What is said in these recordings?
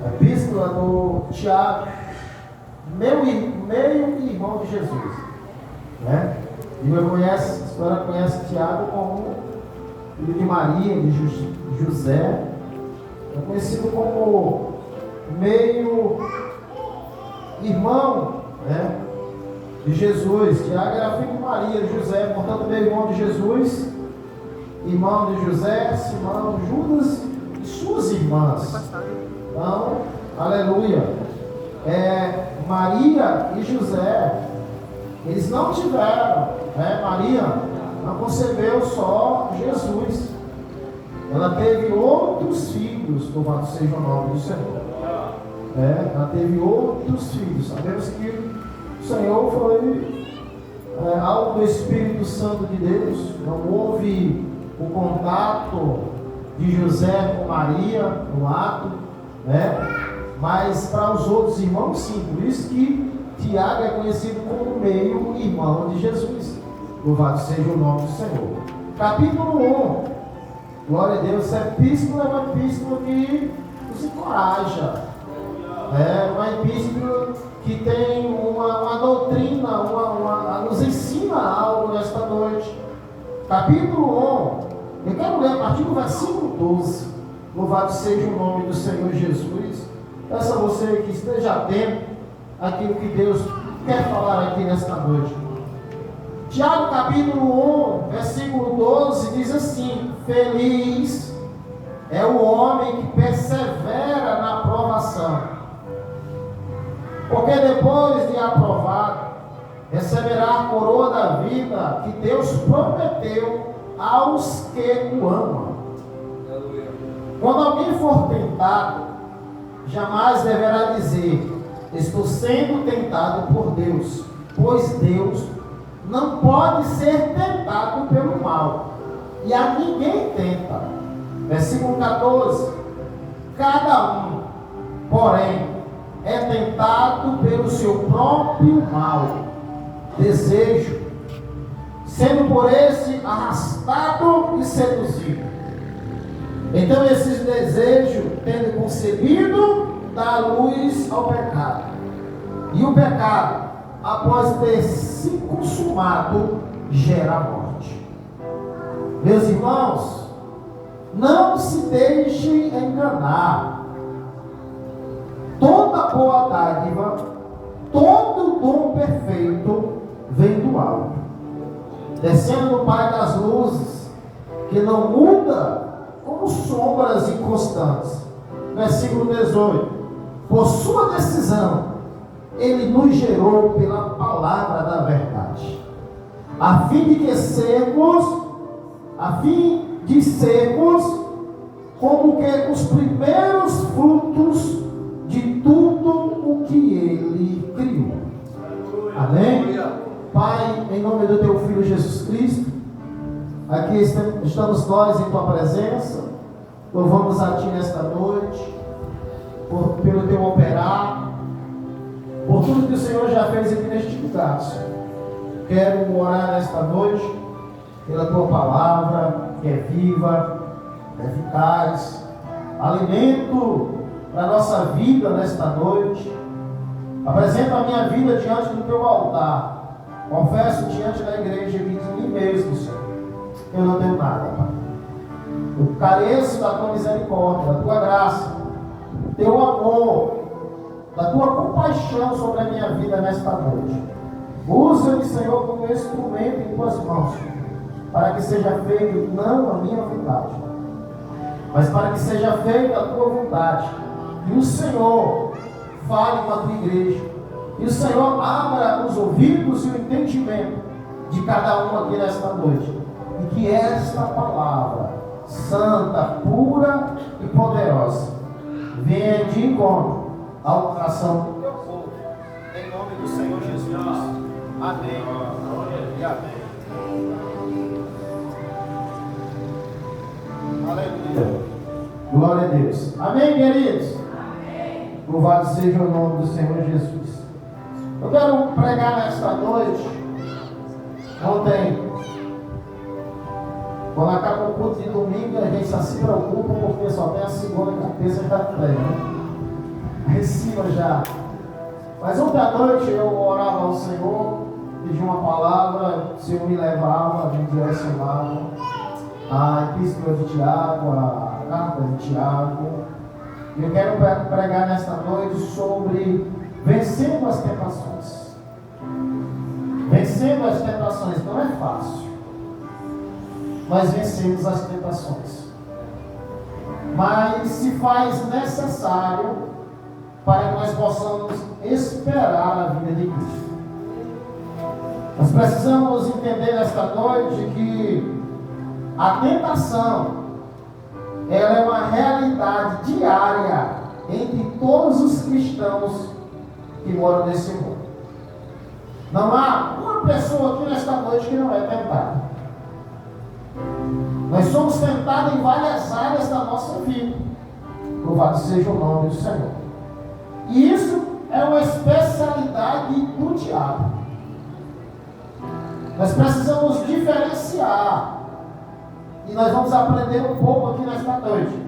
Epístola do Tiago, meio irmão de Jesus, né? E a senhora conhece Tiago como filho de Maria, de José, é conhecido como meio irmão, né, de Jesus. Tiago era filho de Maria, de José, portanto meio irmão de Jesus, irmão de José, Simão, Judas e suas irmãs. Então, aleluia. Maria e José, eles não tiveram, né? Maria não concebeu só Jesus, ela teve outros filhos, louvado seja o nome do Senhor. Ela teve outros filhos. Sabemos que o Senhor foi algo do Espírito Santo de Deus. Não houve o contato de José com Maria no ato, né? Mas para os outros irmãos, sim. Por isso que Tiago é conhecido como meio irmão de Jesus. Louvado seja o nome do Senhor. Capítulo 1. Glória a Deus. Essa epístola é uma epístola que nos encoraja. É uma epístola que tem uma doutrina, nos ensina algo nesta noite. Capítulo 1. Eu quero ler a partir do versículo 12. Louvado seja o nome do Senhor Jesus. Peço a você que esteja atento àquilo que Deus quer falar aqui nesta noite. Tiago capítulo 1, versículo 12, diz assim: feliz é o homem que persevera na aprovação, porque depois de aprovado, receberá a coroa da vida que Deus prometeu aos que o amam. Quando alguém for tentado, jamais deverá dizer: estou sendo tentado por Deus, pois Deus não pode ser tentado pelo mal, e a ninguém tenta. Versículo 14: cada um, porém, é tentado pelo seu próprio mal, desejo, sendo por esse arrastado e seduzido. Então esse desejo, tendo concebido, dá luz ao pecado. E o pecado, após ter se consumado, gera a morte. Meus irmãos, não se deixem enganar. Toda boa dádiva, todo dom perfeito vem do alto, descendo do Pai das luzes, que não muda como sombras inconstantes. Versículo 18: por sua decisão, Ele nos gerou pela palavra da verdade, a fim de sermos como que os primeiros frutos de tudo o que Ele criou. Amém? Pai, em nome do Teu Filho Jesus Cristo, aqui estamos nós em Tua presença. Louvamos a Ti nesta noite, pelo Teu operar, por tudo que o Senhor já fez aqui neste lugar. Quero orar nesta noite pela Tua palavra, que é viva, eficaz, alimento para a nossa vida nesta noite. Apresento a minha vida diante do Teu altar. Confesso diante da igreja e de mim mesmo, Senhor, eu não tenho nada, Pai. Eu careço da Tua misericórdia, da Tua graça, do Teu amor, da Tua compaixão sobre a minha vida nesta noite. Usa-me, Senhor, como instrumento em Tuas mãos, para que seja feito não a minha vontade, mas para que seja feita a Tua vontade. E o Senhor fale com a Tua igreja, e o Senhor abra os ouvidos e o entendimento de cada um aqui nesta noite, e que esta palavra santa, pura e poderosa venha de encontro ao coração do Teu povo, em nome do Senhor Jesus. Amém e amém. Aleluia. Glória a Deus. Amém, queridos? Amém. Louvado seja o nome do Senhor Jesus. Eu quero pregar nesta noite. Ontem, quando acaba o culto de domingo, a gente só se preocupa porque só tem a segunda e a terça da fé, né? Receba já. Mas ontem à noite eu orava ao Senhor, pedi uma palavra, o Senhor me levava, me direcionava. A epístola de Tiago, a carta de Tiago. E eu quero pregar nesta noite sobre vencendo as tentações. Vencendo as tentações não é fácil, mas vencemos as tentações. Mas se faz necessário para que nós possamos esperar a vinda de Cristo. Nós precisamos entender nesta noite que a tentação, ela é uma realidade diária entre todos os cristãos que moram nesse mundo. Não há uma pessoa aqui nesta noite que não é tentada. Nós somos tentados em várias áreas da nossa vida. Louvado seja o nome do Senhor. E isso é uma especialidade do diabo. Nós precisamos diferenciar. E nós vamos aprender um pouco aqui nesta noite.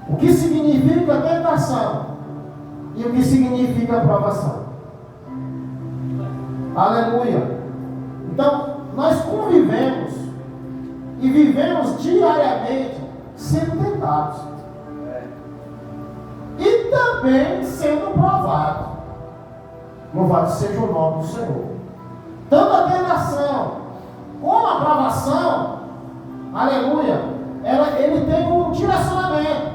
O que significa tentação e o que significa provação. Aleluia. Então, nós convivemos e vivemos diariamente sendo tentados. E também sendo provados. Louvado seja o nome do Senhor. Tanto a tentação como a provação, aleluia, ele tem um direcionamento.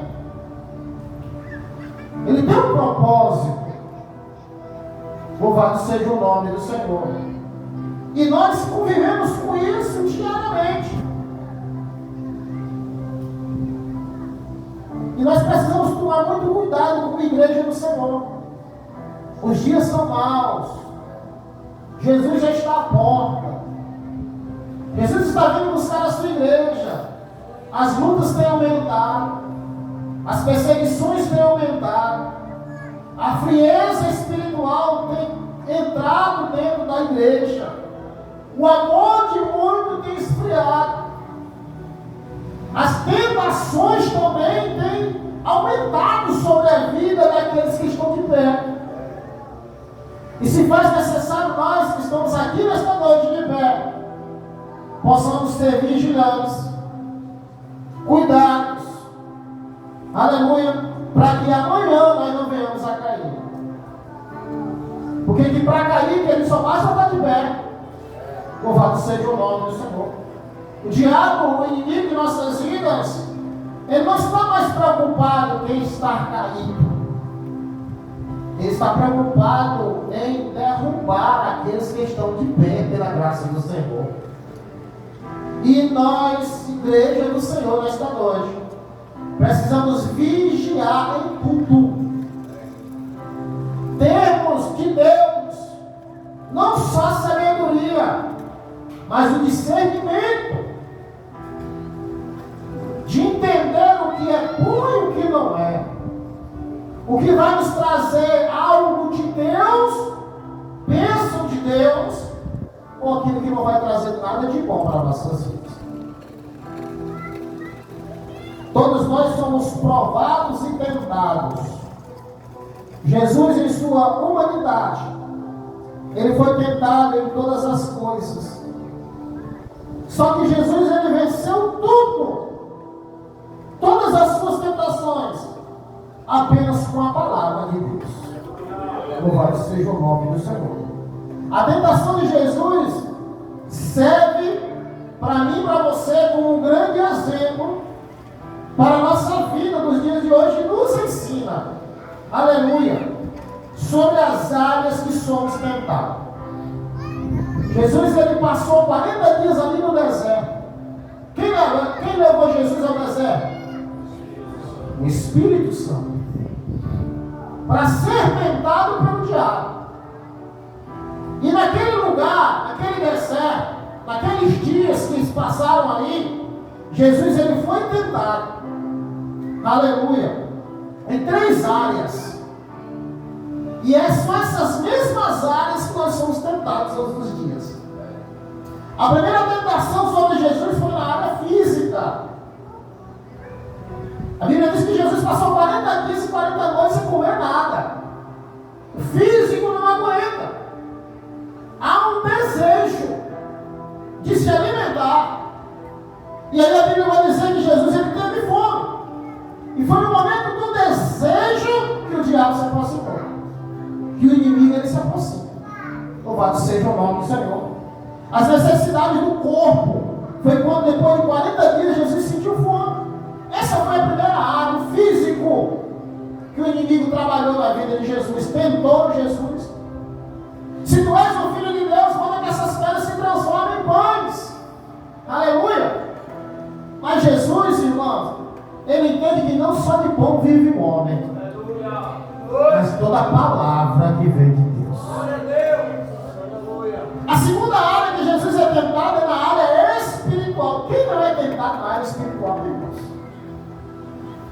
Ele tem um propósito. Louvado seja o nome do Senhor. E nós convivemos com isso diariamente. E nós precisamos tomar muito cuidado como igreja do Senhor. Os dias são maus. Jesus já está à porta. Jesus está vindo buscar a sua igreja. As lutas têm aumentado. As perseguições têm aumentado. A frieza espiritual tem entrado dentro da igreja. O amor de muito tem esfriado. As tentações também têm aumentado sobre a vida daqueles que estão de pé. E se faz necessário nós que estamos aqui nesta noite de pé, possamos ser vigilantes, cuidados, aleluia, para que amanhã nós não venhamos a cair. Porque que para cair, que ele só basta estar de pé. Louvado seja o nome do Senhor. O diabo, o inimigo de nossas vidas, ele não está mais preocupado em estar caído. Ele está preocupado em derrubar aqueles que estão de pé pela graça do Senhor. E nós, igreja do Senhor, nesta noite, precisamos vigiar em tudo. Termos de Deus, não só sabedoria, mas o discernimento de entender o que é puro e o que não é. O que vai nos trazer algo de Deus, bênção de Deus, ou aquilo que não vai trazer nada de bom para nossas vidas. Todos nós somos provados e tentados. Jesus, em sua humanidade, ele foi tentado em todas as coisas. Só que Jesus, ele venceu tudo, todas as suas tentações, apenas com a palavra de Deus. Louvado seja o nome do Senhor. A tentação de Jesus serve para mim e para você como um grande exemplo para a nossa vida nos dias de hoje. Nos ensina, aleluia, sobre as áreas que somos tentados. Jesus, ele passou 40 dias ali no deserto. Quem levou Jesus ao deserto? O Espírito Santo. Para ser tentado pelo diabo. E naquele lugar, naquele deserto, naqueles dias que eles passaram ali, Jesus, ele foi tentado. Aleluia. Em 3 áreas. E são essas mesmas áreas que nós somos tentados todos os dias. A primeira tentação sobre Jesus foi na área física. A Bíblia diz que Jesus passou 40 dias e 40 noites sem comer O físico não aguenta. Há um desejo de se alimentar. E aí a Bíblia vai dizer que Jesus ele teve fome. E foi no momento do desejo que o diabo se aproximou. Que o inimigo ele se aproxima. Louvado seja o nome do Senhor. As necessidades do corpo. Foi quando depois de 40 dias Jesus sentiu fome. Essa foi a primeira área, o físico, que o inimigo trabalhou na vida de Jesus, tentou Jesus. Se tu és o Filho de Deus, manda que essas pedras se transformem em pães. Aleluia! Mas Jesus, irmãos, ele entende que não só de pão vive o homem, mas toda a palavra que vem de Deus. A segunda área que Jesus é tentado é na área espiritual. Quem não é tentado na área espiritual, irmãos?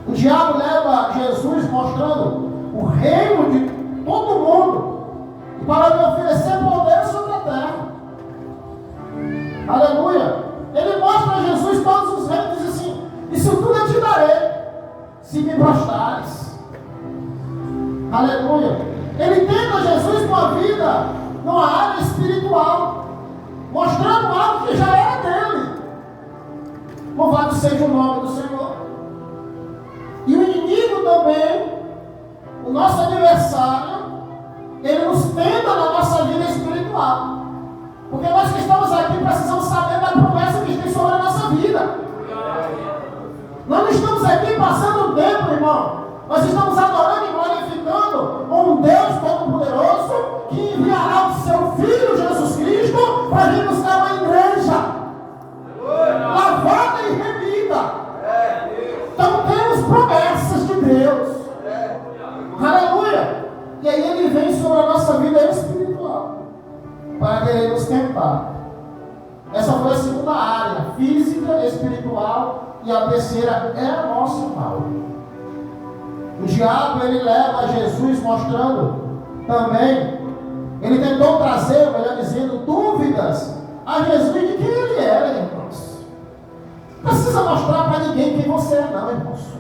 O diabo leva Jesus mostrando o reino de todo mundo para lhe oferecer poder sobre a terra. Aleluia! Ele mostra a Jesus todos os reinos e diz assim: isso tudo eu te darei, se me prostrares. Aleluia! Ele tenta Jesus com a vida numa área espiritual, mostrando algo que já era dele. Louvado seja o nome do Senhor. E o inimigo também, o nosso adversário, ele nos tenta na nossa vida espiritual. Porque nós que estamos aqui precisamos saber da promessa que tem sobre a nossa vida. Nós não estamos aqui passando o tempo, irmão. Nós estamos adorando e glorificando um Deus Todo-Poderoso que enviará o seu Filho Jesus Cristo para vir nos dar uma igreja lavada e remida. Então temos promessas de Deus. Aleluia! E aí ele vem sobre a nossa vida espiritual para querer nos tentar. Essa foi a segunda área, física, espiritual, e a terceira é emocional. O diabo ele leva Jesus mostrando também, ele tentou trazer, melhor dizendo, dúvidas a Jesus de quem ele era, irmãos. Não precisa mostrar para ninguém quem você é, não, irmãos.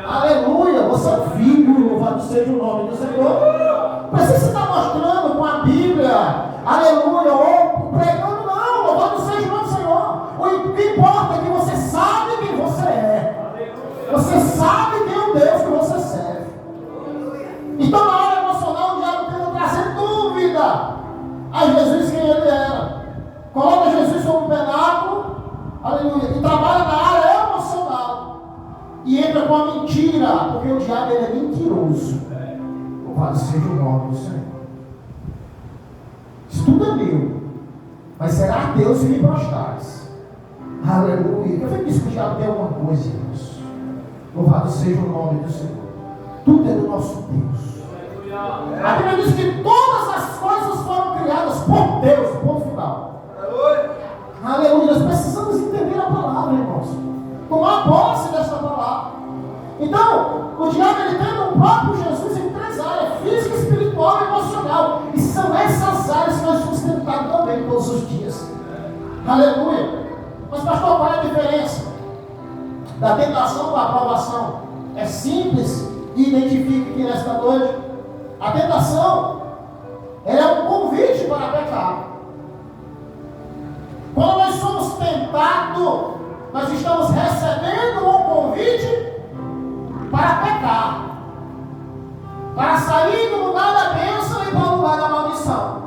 Aleluia, você é filho, louvado seja o nome do Senhor. Precisa estar mostrando com a Bíblia, aleluia, ou pregando, não, louvado seja o nome do Senhor. O que importa é que você sabe quem você é. Você sabe quem é o Deus que você serve. Então na hora emocional o diabo tenta trazer dúvida a Jesus quem ele era. Coloca Jesus como penáculo, aleluia, e trabalha na área emocional. E entra com a mentira, porque o diabo ele é mentiroso. Louvado seja o nome do Senhor. Isso tudo é meu, mas será a Deus se me prostrares. Aleluia. Eu falei que o diabo tem alguma coisa, irmãos. Louvado seja o nome do Senhor. Tudo é do nosso Deus. A Bíblia diz que todas as coisas foram criadas por Deus, ponto final. Aleluia. Nós precisamos entender a palavra, irmãos. Tomar posse desta palavra. Então, o diabo ele tenta o próprio Jesus em três áreas: física, espiritual e emocional. E são essas áreas que nós somos tentados também todos os dias. Aleluia. Mas pastor, qual é a diferença da tentação para a aprovação? É simples e identifique aqui nesta noite. A tentação ela é um convite para pecar. Quando nós somos tentados, nós estamos recebendo um convite para pecar, para sair do lugar da bênção e para o lugar da maldição.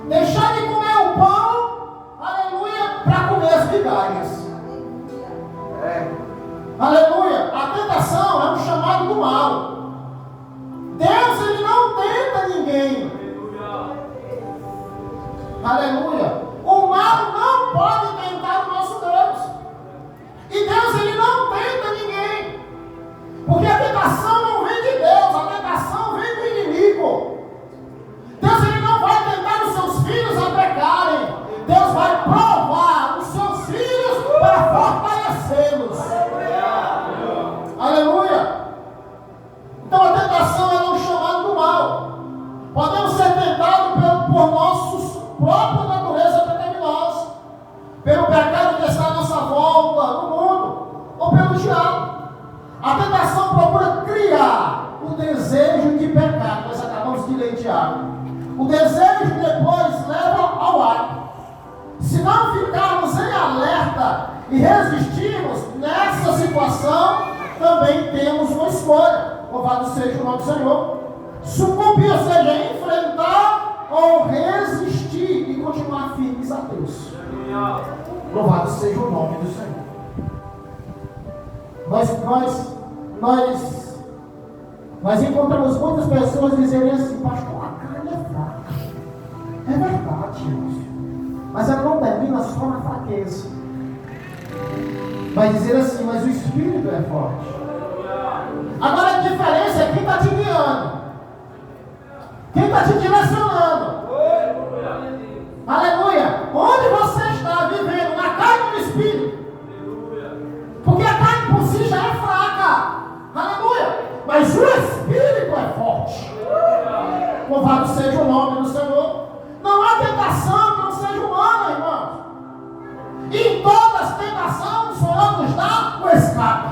Deixar de comer o pão, aleluia, para comer as migalhas. Aleluia. A tentação é um chamado do mal. Deus ele não tenta ninguém. Aleluia. O mal não pode tentar o nosso Deus. E Deus ele não tenta ninguém. Porque a tentação não vem de Deus, a tentação vem do inimigo. Deus ele não vai tentar os seus filhos a pecarem. Deus vai provar os seus filhos para fortalecê-los. Aleluia. Então a tentação é um chamado do mal. Podemos ser tentados por nossos próprios natureza pecaminosa, pelo pecado que está à nossa volta no mundo, ou pelo diabo. A tentação procura criar o desejo de pecar. Nós acabamos de ler Tiago. O desejo depois leva ao ato. Se não ficarmos em alerta e resistirmos nessa situação, também temos uma escolha. Louvado seja o nome do Senhor. Sucumbir, ou seja, enfrentar ou resistir e continuar firmes a Deus. Louvado seja o nome do Senhor. Nós encontramos muitas pessoas dizendo assim: pastor, a carne é fraca. É verdade, irmãos. Mas ela não termina só na fraqueza. Vai dizer assim: mas o Espírito é forte. Agora a diferença é quem está te guiando, quem está te direcionando. Aleluia. Onde você está vivendo, na carne ou no Espírito? Porque a carne por si já é fraca. Aleluia. Mas o Espírito é forte. Louvado seja o nome do Senhor. Não há tentação que não seja humana, irmãos. E em todas as tentações o Senhor nos dá o escape.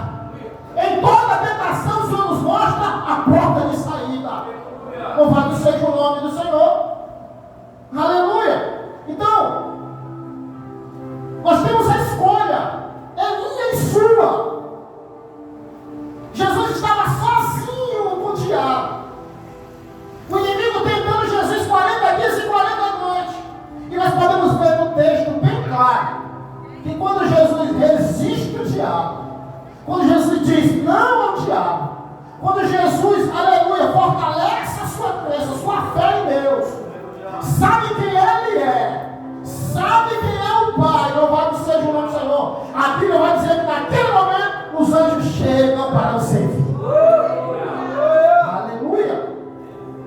Em toda tentação o Senhor nos mostra a porta de saída. Louvado seja o nome do Senhor. Aleluia. Então, nós temos a escolha. É minha e sua. Jesus estava sozinho com o diabo. O inimigo tentando Jesus 40 dias e 40 noites. E nós podemos ver no texto bem claro que quando Jesus resiste o diabo, quando Jesus diz não ao diabo, quando Jesus, aleluia, fortalece a sua crença, a sua fé em Deus, sabe quem Ele é, sabe quem é o Pai, louvado seja o nome do Senhor. A Bíblia vai dizer que naquele momento os anjos chegam para o servir. Aleluia.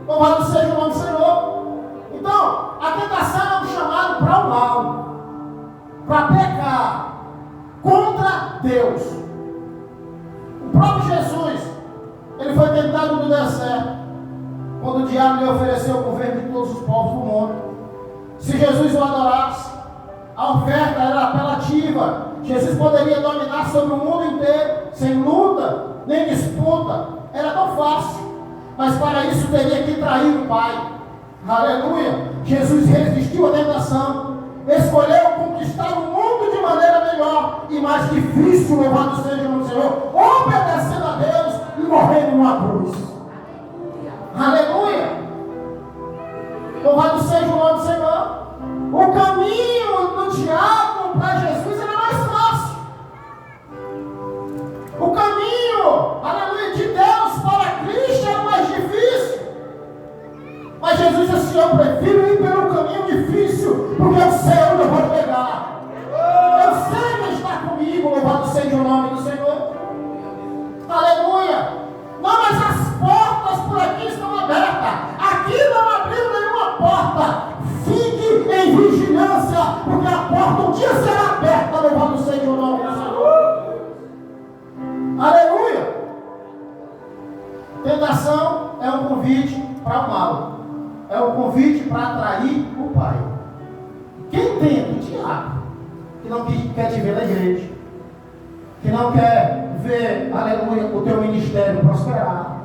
Louvado seja o nome do Senhor. Então, a tentação é um chamado para o mal, para pecar contra Deus. O próprio Jesus, ele foi tentado no deserto, quando o diabo lhe ofereceu o governo de todos os povos do mundo. Se Jesus o adorasse, a oferta era apelativa. Jesus poderia dominar sobre o mundo inteiro, sem luta, nem disputa. Era tão fácil. Mas para isso teria que trair o Pai. Aleluia. Jesus resistiu à tentação. Escolheu conquistar o mundo de maneira melhor e mais difícil, louvado seja o Senhor, obedecendo a Deus e morrendo numa cruz. Aleluia. Louvado seja o nome do Senhor. O caminho do diabo para Jesus era mais fácil. O caminho, aleluia, de Deus para Cristo era mais difícil. Mas Jesus disse: eu prefiro ir pelo caminho difícil, porque eu sei onde eu vou pegar. Eu sei quem está comigo, louvado seja o nome do Senhor. Aleluia. Não, mas as portas por aqui estão abertas. Aqui não abriu nenhuma porta. Fique em vigilância, porque a porta um dia será aberta, louvado seja o nome do Senhor. Aleluia. Tentação é um convite para o mal. É um convite para atrair o Pai. Quem tenta? O diabo. Que não quer te ver na igreja. Que não quer ver, aleluia, o teu ministério prosperar.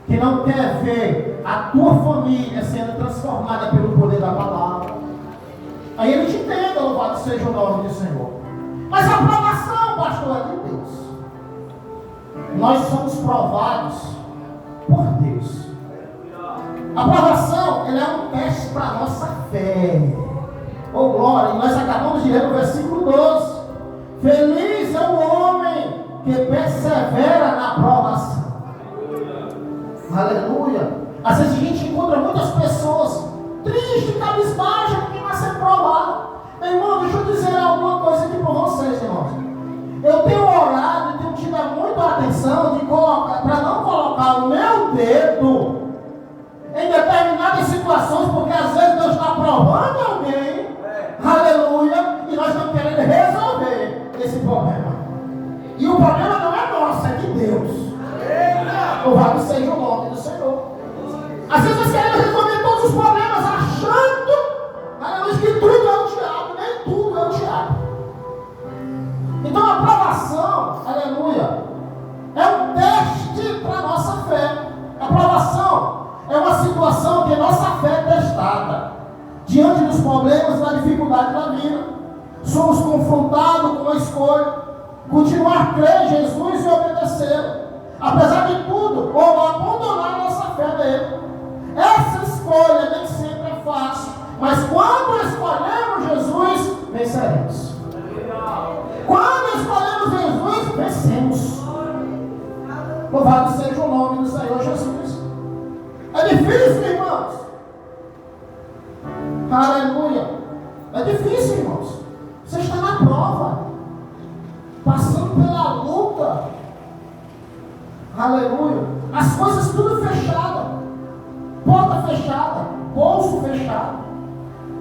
Que não quer ver a tua família sendo transformada pelo poder da palavra. Aí ele te tenta, louvado seja o nome do Senhor. Mas a provação, pastor, é de Deus. Nós somos provados por Deus. A provação, ela é um teste para a nossa fé. Oh glória, e nós acabamos de ler no versículo 12. Feliz é o homem que persevera na provação. Aleluia. Às vezes a gente encontra muitas pessoas tristes, cabisbaixas, porque vai ser provado. Meu irmão, deixa eu dizer alguma coisa aqui para vocês, irmãos. Eu tenho orado e tenho tido muita atenção para não colocar o meu dedo em determinadas situações, porque às vezes Deus está provando alguém, aleluia, e nós estamos querendo resolver esse problema. E o problema não é nosso, é de Deus. Louvado seja o nome do Senhor. Às vezes nós queremos resolver todos os problemas achando, aleluia, que tudo é o diabo, nem tudo é o diabo. Então a provação, aleluia, é um teste para a nossa fé. diante dos problemas e da dificuldade da vida, somos confrontados com a escolha, continuar a crer em Jesus e obedecê-lo, apesar de tudo, ou abandonar a nossa fé nele. Essa escolha nem sempre é fácil, mas quando escolhemos Jesus, venceremos. Quando escolhemos Jesus, vencemos. Louvado seja o nome do Senhor Jesus. É difícil, irmãos. Aleluia. É difícil, irmãos. Você está na prova, passando pela luta. Aleluia. As coisas tudo fechadas, porta fechada, bolso fechado.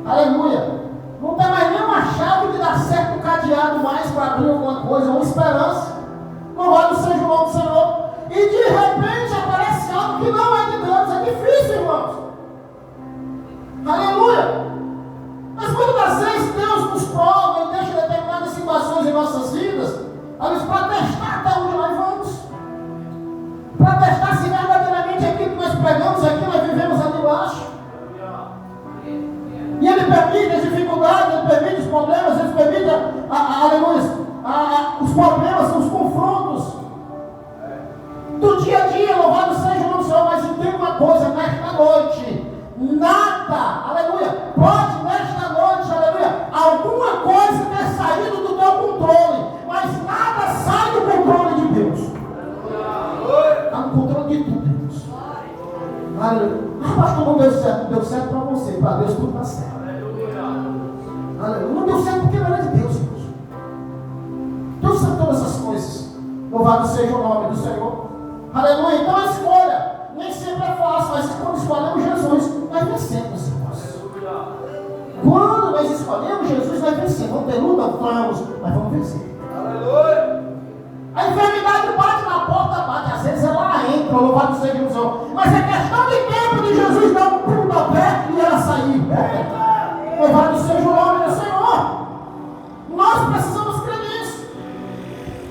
Aleluia. Não tem mais nenhuma chave que dá certo o cadeado mais para abrir alguma coisa, uma esperança. Louvado seja o nome do Senhor. E de repente aparece algo que não é de Deus. É difícil, irmãos. Aleluia. Mas muitas das vezes Deus nos prova e deixa determinadas situações em nossas vidas, para testar até onde nós vamos. Para testar se verdadeiramente aquilo que nós pregamos aqui, nós vivemos ali embaixo. E Ele permite as dificuldades, Ele permite os problemas, Ele permite os problemas, os confrontos do dia a dia. Louvado seja o nome do Senhor. Mas entenda uma coisa, nesta noite, nada, aleluia, pode nesta noite, aleluia, alguma coisa ter saído do teu controle, mas nada sai do controle de Deus. Está no controle de tudo, Deus. Aleluia. Ah, pastor, não deu certo. Não deu certo para você, para Deus tudo está certo. Aleluia. Não deu certo porque não era de Deus, irmãos. Deus sabe todas essas coisas. Louvado seja o nome do Senhor. Aleluia. Então a escolha nem sempre é fácil, mas quando escolhemos Jesus, nós vencemos, irmãos. Quando nós escolhemos Jesus, nós vencemos. Vamos ter luta? Vamos, mas vamos vencer. Aleluia. A enfermidade bate na porta, bate. Às vezes ela entra, louvado seja o Senhor. Mas é questão de tempo de Jesus dar um pontapé e ela sair. Louvado seja o nome do Senhor. Nós precisamos crer nisso.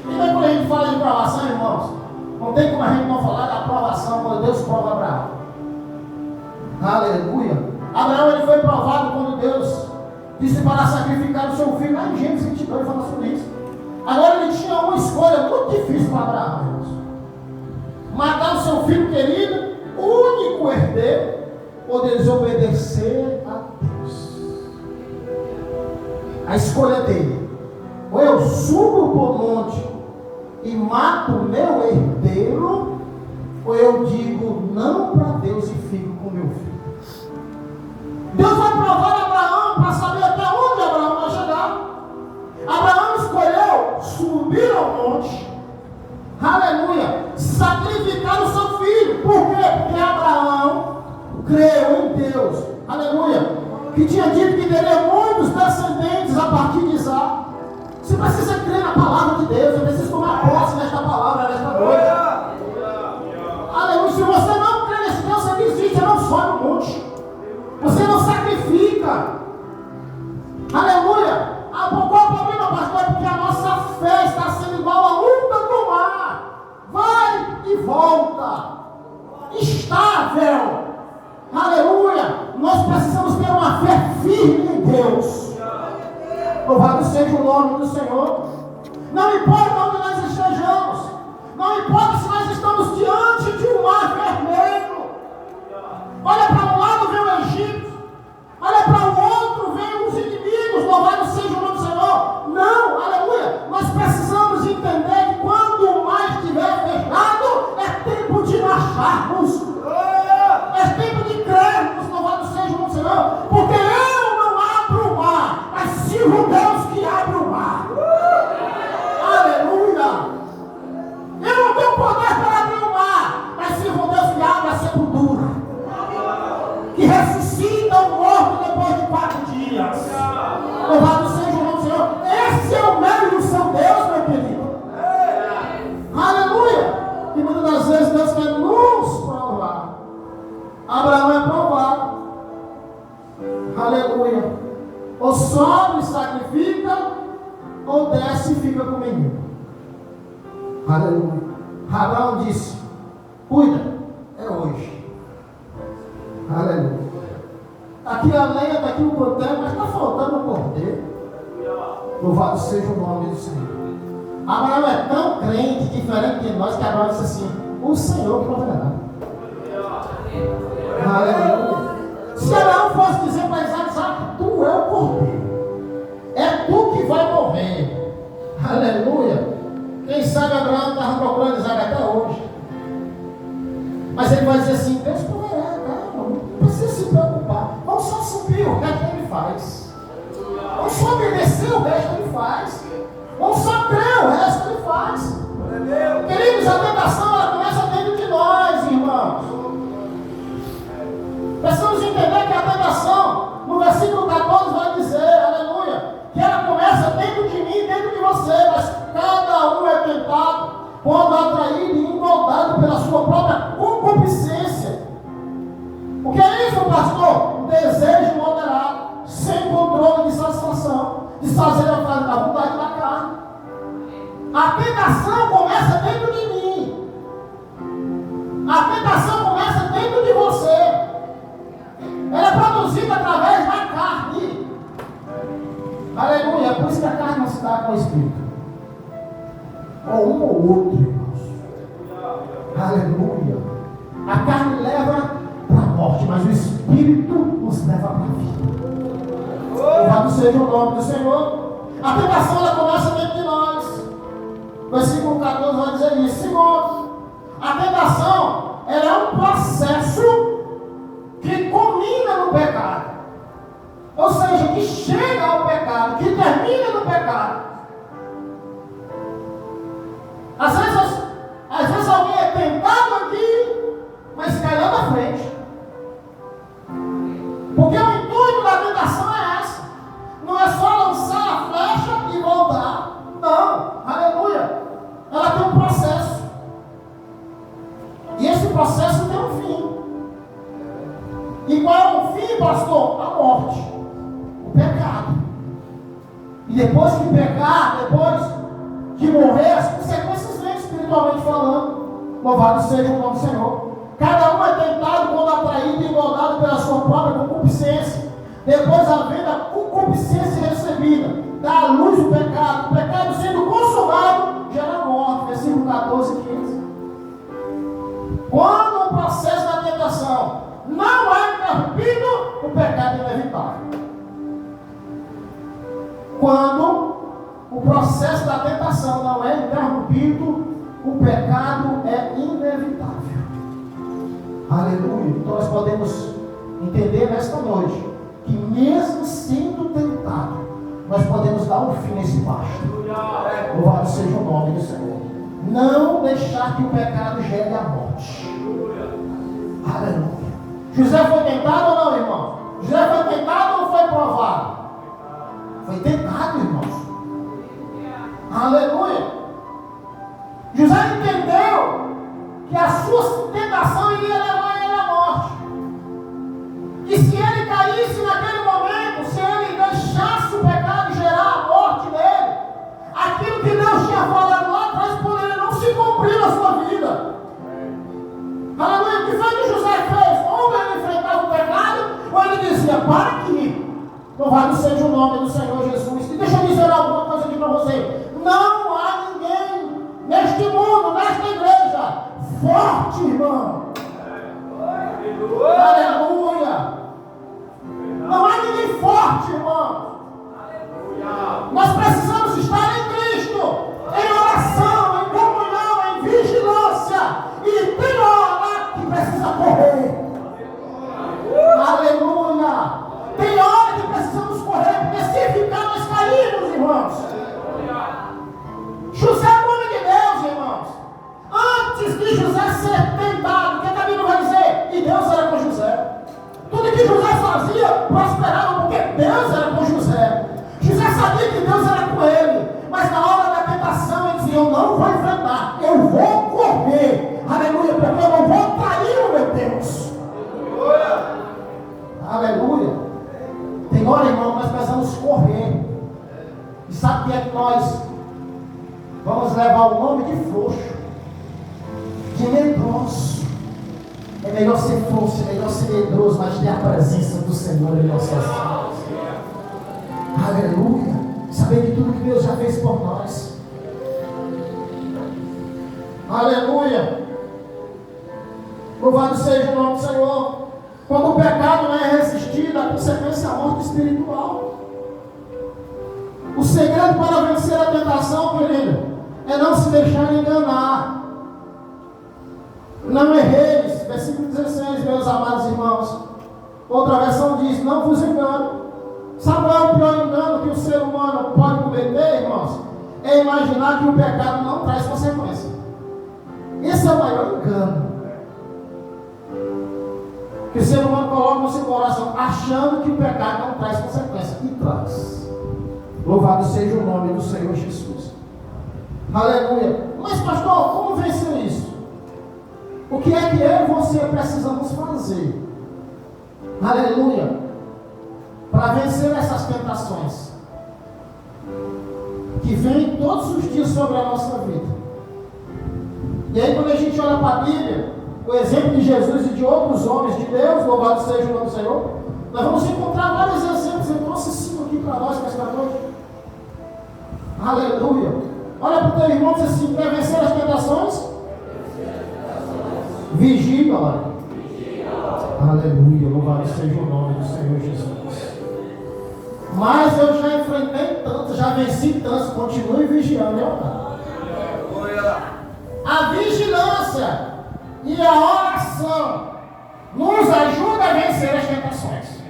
E daí quando a gente fala de provação, irmãos, não tem como a gente não falar da aprovação quando Deus prova Abraão. Aleluia. Abraão, ele foi provado quando Deus disse para sacrificar o seu filho. Lá em Gênesis 22 fala sobre isso. Agora ele tinha uma escolha muito difícil para Abraão, irmãos. Matar o seu filho querido, único herdeiro, ou desobedecer a Deus. A escolha dele: ou eu subo para o monte e mato o meu herdeiro, ou eu digo não para Deus e fico com meu filho. Deus vai provar Abraão para saber até onde Abraão vai chegar. Abraão escolheu subir ao monte, aleluia, sacrificar o seu filho. Por quê? Porque Abraão creu em Deus, aleluia, que tinha dito que teria muitos descendentes a partir de Isaac. Você precisa crer na palavra de Deus, você precisa tomar posse nesta palavra, nesta noite. Aleluia. Se você não crê nesse Deus, você desiste, você não sobe o monte, você não sacrifica. Aleluia. Qual o problema, pastor? Porque a nossa fé está sendo igual a onda do mar, vai e volta, estável. Aleluia. Nós precisamos ter uma fé firme em Deus. Louvado seja o nome do Senhor. Não importa onde nós estejamos, não importa se nós estamos diante de um mar vermelho. Olha para um lado, vem o Egito, olha para o outro, vem os inimigos. Louvado seja o nome do Senhor. Não, aleluia. Nós precisamos entender que quando o mar estiver fechado, é tempo de marcharmos, é tempo de crermos. Louvado seja o nome do Senhor. Porque eu não abro o mar, mas sirvo o Deus que abre o mar. Aleluia. Eu não tenho poder para abrir o mar, mas sirvo o Deus que abre a sepultura, que ressuscita o morto depois de 4 dias. Louvado seja o nome do Senhor. Esse é o meu e o seu Deus, meu querido. Aleluia. E muitas das vezes Deus quer nos provar. Abraão é provado. Aleluia. Ou sobe e sacrifica, ou desce e fica com o menino. Aleluia. Abraão disse: cuida, é hoje. Aleluia. Aqui a lenha, está aqui o cordeiro, mas está faltando o cordeiro. Louvado seja o nome do Senhor. Abraão é tão crente, diferente de nós, que Abraão disse assim: o Senhor proverá. Aleluia. Se Abraão fosse dizer para Isaac: Isaac, tu é o cordeiro, é tu que vai morrer. Aleluia. Quem sabe Abraão estava procurando Isaac até hoje. Mas ele vai dizer assim: Deus proverá, calma, não precisa se preocupar. Vamos só subir, o resto ele faz. Vamos só obedecer, o resto ele faz. Vamos só crer, o resto ele faz. Queridos, a tentação ela começa dentro de nós, irmãos. Precisamos entender que a tentação, no versículo 14, vai dizer, aleluia, que ela começa dentro de mim, dentro de você, mas cada um é tentado quando atraído e engodado pela sua própria concupiscência. O que é isso, pastor? Um desejo moderado, sem controle de satisfação, de fazer a vontade da carne. A tentação começa dentro de mim. A tentação começa dentro de você. Ela é produzida através da carne. Aleluia. É por isso que a carne não se dá com o Espírito. Ou um ou outro, irmãos. Aleluia. A carne leva para a morte, mas o Espírito nos leva para a vida. Louvado seja o nome do Senhor. A tentação ela começa dentro de nós. Versículo 14 vai dizer isso. Segundo, a tentação ela é um processo que culmina no pecado. Ou seja, que chega ao pecado, que termina no pecado. Às vezes alguém é tentado aqui, mas cai lá na frente. Porque o intuito da tentação é essa. Não é só lançar a flecha e voltar. Não, aleluia. Ela tem um processo. E esse processo tem um fim. E qual é o fim, pastor? A morte. O pecado. E depois que pecar, depois que morrer, as consequências vêm espiritualmente falando. Louvado seja o nome do Senhor. Cada um é tentado quando atraído e engodado pela sua própria concupiscência. Depois, havendo a concupiscência recebida, dá à luz o pecado sendo consumado, gera morte. Versículo 14 e 15. Quando o processo da tentação não é interrompido, o pecado é inevitável. Quando o processo da tentação não é interrompido, o pecado é inevitável. Aleluia. Então nós podemos entender nesta noite que mesmo sendo tentado, nós podemos dar um fim nesse baixo. Louvado seja o nome do Senhor. Não deixar que o pecado gere a morte. Aleluia. José foi tentado ou não, irmão? José foi tentado ou foi provado? Foi tentado, irmãos. Aleluia. José entendeu que a sua tentação iria levar ele à morte. E se ele caísse naquele momento, se ele deixasse o pecado gerar a morte nele, aquilo que Deus tinha falado lá atrás poderia não se cumprir na sua vida. Aleluia. O que foi que José fez? Ou ele enfrentava o pecado, ou ele dizia: para aqui. Louvado seja o nome do Senhor Jesus. E deixa eu dizer alguma coisa aqui para você. Não há ninguém neste mundo, nesta igreja, forte, irmão. Aleluia. Não há ninguém forte, irmão. Nós precisamos estar em Cristo, em oração, em comunhão, em vigilância. E tem hora que precisa correr. Aleluia. Tem hora que precisamos correr, porque se ficar nós caímos, irmãos. José é o nome de Deus, irmãos. Antes de José ser tentado, o que a Bíblia vai dizer? E Deus era com José. Tudo que José fazia prosperava, porque Deus era com José. José sabia que Deus era com ele, mas na hora da tentação ele dizia: eu não vou enfrentar, eu vou correr. Aleluia, porque eu não vou trair o meu Deus. Aleluia. Tem hora, irmão, nós precisamos correr. E sabe o que é que nós vamos levar o nome de frouxo, de medroso. É melhor ser forte, é melhor ser medroso, mas ter a presença do Senhor em nossas vidas. Aleluia. Saber de tudo que Deus já fez por nós. Aleluia. Louvado seja o nome do Senhor. Quando o pecado não é resistido, a consequência é a morte espiritual. O segredo para vencer a tentação, querido, é não se deixar enganar. Não erreis. Versículo 16, meus amados irmãos. Outra versão diz: não vos engano. Sabe qual é o pior engano que o ser humano pode cometer, irmãos? É imaginar que o pecado não traz consequência. Esse é o maior engano que o ser humano coloca no seu coração, achando que o pecado não traz consequência. E traz. Louvado seja o nome do Senhor Jesus. Aleluia. Mas pastor, como vencer isso? O que é que eu e você precisamos fazer? Aleluia. Para vencer essas tentações que vêm todos os dias sobre a nossa vida. E aí quando a gente olha para a Bíblia, o exemplo de Jesus e de outros homens de Deus, louvado seja o nome do Senhor, nós vamos encontrar vários exemplos. Eu trouxe 5 aqui para nós nesta noite. Aleluia. Olha para o teu irmão e diz assim: quer vencer as tentações? Vigia, olha. Aleluia. Louvado seja o nome do Senhor Jesus. Mas eu já enfrentei tanto, já venci tanto. Continue vigiando, meu Pai. A vigilância e a oração nos ajuda a vencer as tentações.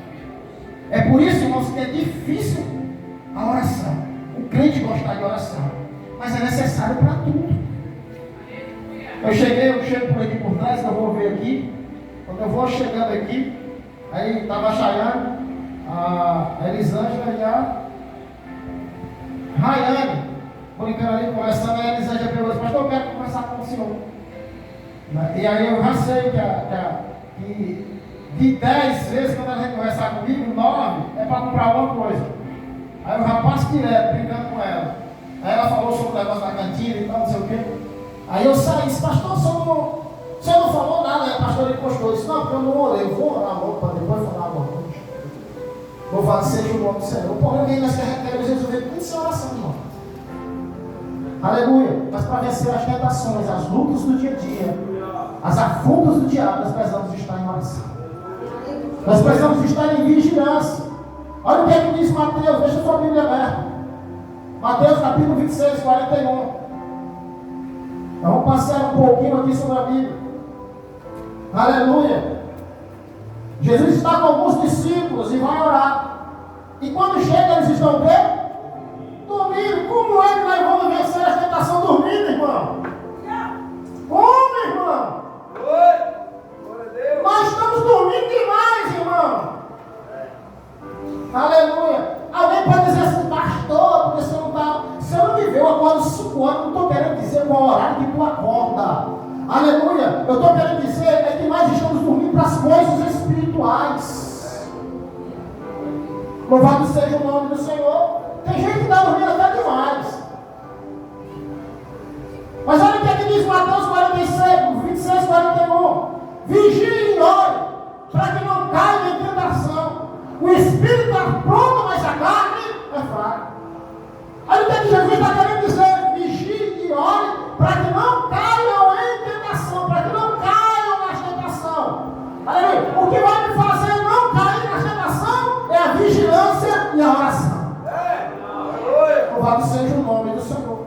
É por isso, irmãos, que é difícil a oração. O crente gostar de oração, mas é necessário para tudo. Eu chego por aqui por trás, que eu vou ver aqui. Quando eu vou chegando aqui, aí estava a Chayane, a Elisângela e a Rayane, brincando ali, conversando. A Elisângela perguntou: pastor, eu quero conversar com o senhor. E aí eu já sei que de 10 vezes, quando ela vem conversar comigo, 9 é para comprar alguma coisa. Aí eu já passo direto, brincando com ela. Aí ela falou sobre o negócio da cantina e tal, não sei o quê. Aí eu saí, disse: pastor, o senhor não falou nada, né? Pastor, ele postou. Eu disse: não, porque eu não orei, eu vou orar logo para depois falar alguma coisa. Louvado seja o nome do Senhor. Porém, alguém nós queremos resolver tudo sem oração, irmão. Aleluia. Mas para vencer as tentações, as lutas do dia a dia, as afrontas do diabo, nós precisamos estar em oração. Nós precisamos estar em vigilância. Olha o que é que diz Mateus, deixa a sua Bíblia aberta. Mateus capítulo 26, 41. Vamos passear um pouquinho aqui sobre a Bíblia. Aleluia. Jesus está com alguns discípulos e vai orar. E quando chega, eles estão o quê? Dormindo. Como é que nós vamos vencer a tentação dormindo, irmão? Como, irmão? Nós estamos dormindo demais, irmão. Aleluia. Alguém pode dizer assim: pastor, porque você não está. Se eu não me ver, eu acordo 5 anos, não estou querendo dizer qual horário que tu acorda. Aleluia. Eu estou querendo dizer é que nós estamos dormindo para as coisas espirituais. Louvado seja o nome do Senhor. Tem gente que está dormindo até demais. Mas olha o que é que diz Mateus 46, 26, 41. Vigie e ore, para que não caia em tentação. O espírito está pronto, mas a carne é fraca. Olha o que é que Jesus está querendo dizer: vigie e ore, para que não caiam em tentação, para que não caiam nas tentações. Aleluia. O que vai me fazer não cair na tentação é a vigilância e a oração. Louvado seja o nome do Senhor.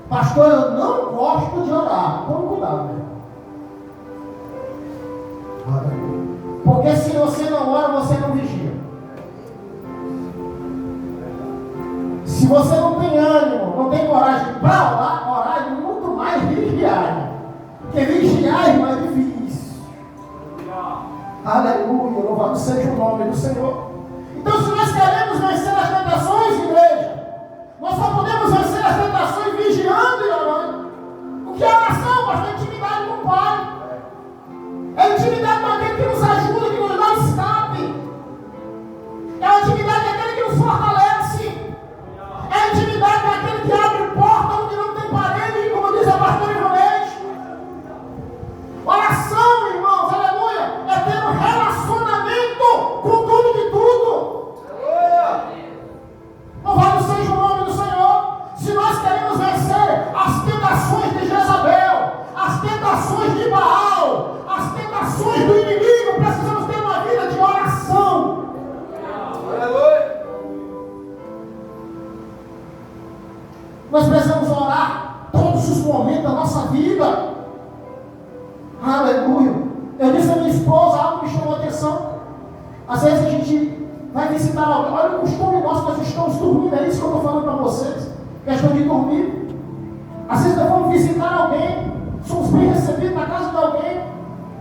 Pastor, eu não gosto de orar. Tome cuidado, né? Porque se você não ora, você não vigia. Se você não tem ânimo, não tem coragem para orar é muito mais vigiar. Porque vigiar, irmão, é difícil. Aleluia, louvado seja o nome do Senhor. Então, se nós queremos vencer as tentações, igreja, nós só podemos vencer as tentações vigiando e orando. O que é oração? Mas é intimidade com o Pai. É intimidade com aquele que nos ajuda, que nos dá escape. É a intimidade daquele que nos fortalece. É a intimidade com aquele que abre porta onde não tem parede, como diz a pastora Ivonete. Oração, irmãos, aleluia. tentações de Baal, as tentações do inimigo, precisamos ter uma vida de oração. Aleluia. Nós precisamos orar todos os momentos da nossa vida. Aleluia. Eu disse a minha esposa, algo me chamou a atenção. Às vezes a gente vai visitar alguém. Olha o costume nosso, nós estamos dormindo. É isso que eu estou falando para vocês. Questão de dormir. Às vezes nós vamos visitar alguém, somos bem recebidos na casa de alguém.